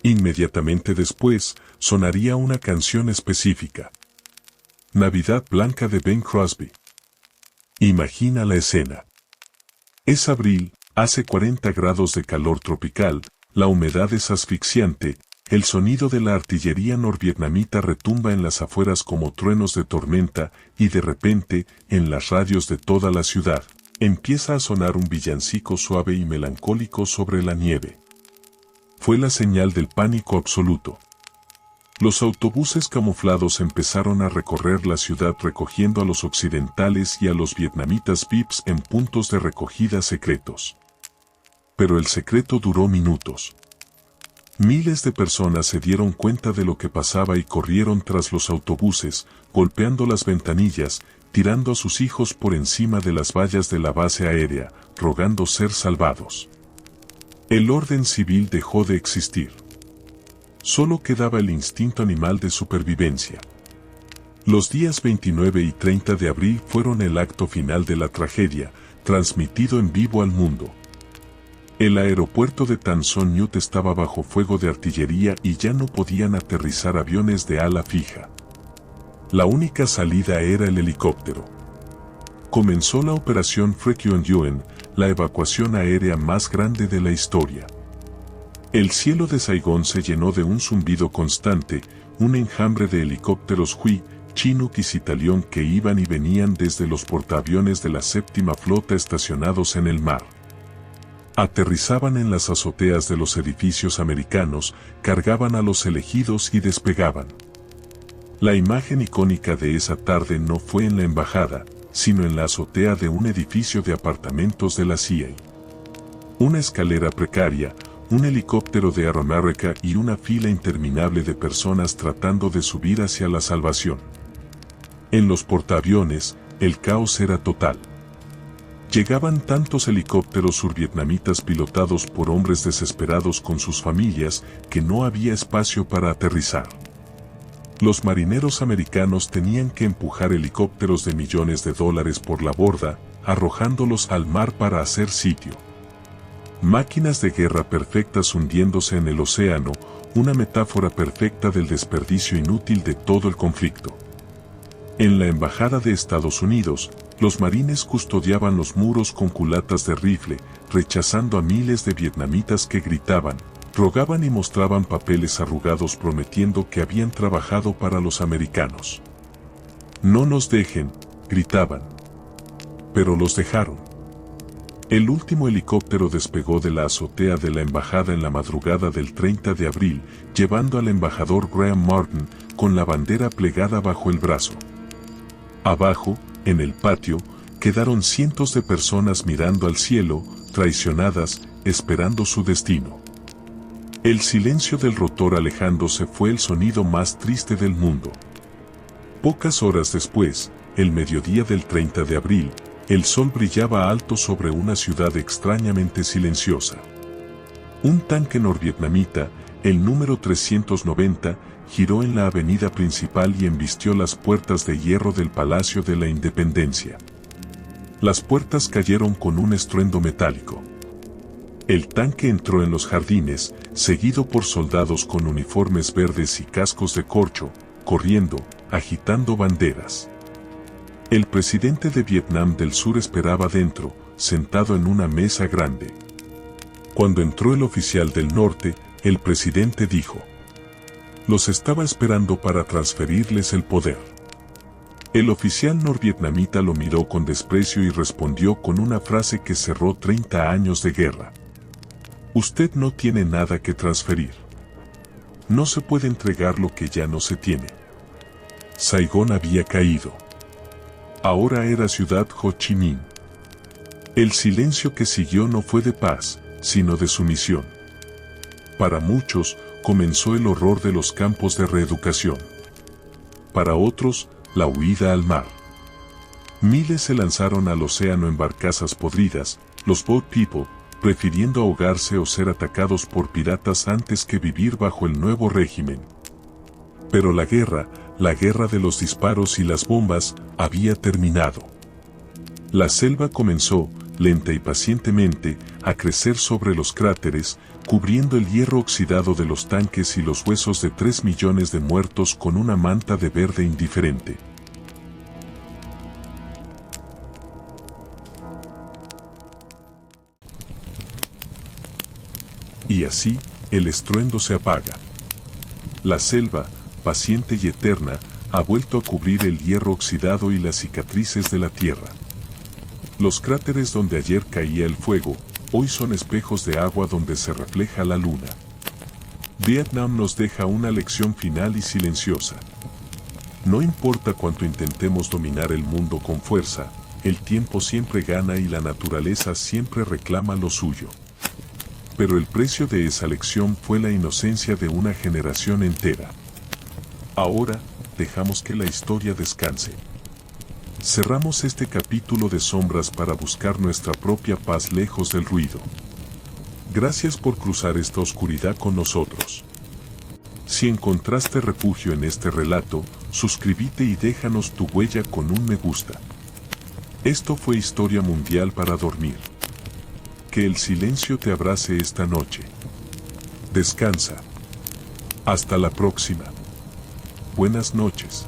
Inmediatamente después, sonaría una canción específica. Navidad Blanca de Bing Crosby. Imagina la escena. Es abril, hace 40 grados de calor tropical, la humedad es asfixiante, el sonido de la artillería norvietnamita retumba en las afueras como truenos de tormenta y de repente, en las radios de toda la ciudad, empieza a sonar un villancico suave y melancólico sobre la nieve. Fue la señal del pánico absoluto. Los autobuses camuflados empezaron a recorrer la ciudad recogiendo a los occidentales y a los vietnamitas VIPs en puntos de recogida secretos. Pero el secreto duró minutos. Miles de personas se dieron cuenta de lo que pasaba y corrieron tras los autobuses, golpeando las ventanillas, tirando a sus hijos por encima de las vallas de la base aérea, rogando ser salvados. El orden civil dejó de existir. Solo quedaba el instinto animal de supervivencia. Los días 29 y 30 de abril fueron el acto final de la tragedia, transmitido en vivo al mundo. El aeropuerto de Tan Son Nhut estaba bajo fuego de artillería y ya no podían aterrizar aviones de ala fija. La única salida era el helicóptero. Comenzó la operación Frekyuan, la evacuación aérea más grande de la historia. El cielo de Saigón se llenó de un zumbido constante, un enjambre de helicópteros Hui, Chinook y Citalión que iban y venían desde los portaaviones de la séptima flota estacionados en el mar. Aterrizaban en las azoteas de los edificios americanos, cargaban a los elegidos y despegaban. La imagen icónica de esa tarde no fue en la embajada, sino en la azotea de un edificio de apartamentos de la CIA. Una escalera precaria, un helicóptero de Air America y una fila interminable de personas tratando de subir hacia la salvación. En los portaaviones, el caos era total. Llegaban tantos helicópteros survietnamitas pilotados por hombres desesperados con sus familias que no había espacio para aterrizar. Los marineros americanos tenían que empujar helicópteros de millones de dólares por la borda, arrojándolos al mar para hacer sitio. Máquinas de guerra perfectas hundiéndose en el océano, una metáfora perfecta del desperdicio inútil de todo el conflicto. En la embajada de Estados Unidos, los marines custodiaban los muros con culatas de rifle, rechazando a miles de vietnamitas que gritaban, rogaban y mostraban papeles arrugados prometiendo que habían trabajado para los americanos. No nos dejen, gritaban. Pero los dejaron. El último helicóptero despegó de la azotea de la embajada en la madrugada del 30 de abril, llevando al embajador Graham Martin con la bandera plegada bajo el brazo. Abajo, en el patio, quedaron cientos de personas mirando al cielo, traicionadas, esperando su destino. El silencio del rotor alejándose fue el sonido más triste del mundo. Pocas horas después, el mediodía del 30 de abril, el sol brillaba alto sobre una ciudad extrañamente silenciosa. Un tanque norvietnamita, el número 390, giró en la avenida principal y embistió las puertas de hierro del Palacio de la Independencia. Las puertas cayeron con un estruendo metálico. El tanque entró en los jardines, seguido por soldados con uniformes verdes y cascos de corcho, corriendo, agitando banderas. El presidente de Vietnam del Sur esperaba dentro, sentado en una mesa grande. Cuando entró el oficial del norte, el presidente dijo: los estaba esperando para transferirles el poder. El oficial norvietnamita lo miró con desprecio y respondió con una frase que cerró 30 años de guerra. Usted no tiene nada que transferir. No se puede entregar lo que ya no se tiene. Saigón había caído. Ahora era ciudad Ho Chi Minh. El silencio que siguió no fue de paz, sino de sumisión. Para muchos, comenzó el horror de los campos de reeducación. Para otros, la huida al mar. Miles se lanzaron al océano en barcazas podridas, los boat people, prefiriendo ahogarse o ser atacados por piratas antes que vivir bajo el nuevo régimen. Pero la guerra de los disparos y las bombas, había terminado. La selva comenzó, lenta y pacientemente, a crecer sobre los cráteres, cubriendo el hierro oxidado de los tanques y los huesos de 3 millones de muertos con una manta de verde indiferente. Y así, el estruendo se apaga. La selva, paciente y eterna, ha vuelto a cubrir el hierro oxidado y las cicatrices de la tierra. Los cráteres donde ayer caía el fuego, hoy son espejos de agua donde se refleja la luna. Vietnam nos deja una lección final y silenciosa. No importa cuánto intentemos dominar el mundo con fuerza, el tiempo siempre gana y la naturaleza siempre reclama lo suyo. Pero el precio de esa lección fue la inocencia de una generación entera. Ahora, dejamos que la historia descanse. Cerramos este capítulo de sombras para buscar nuestra propia paz lejos del ruido. Gracias por cruzar esta oscuridad con nosotros. Si encontraste refugio en este relato, suscríbete y déjanos tu huella con un me gusta. Esto fue Historia Mundial para dormir. Que el silencio te abrace esta noche. Descansa. Hasta la próxima. Buenas noches.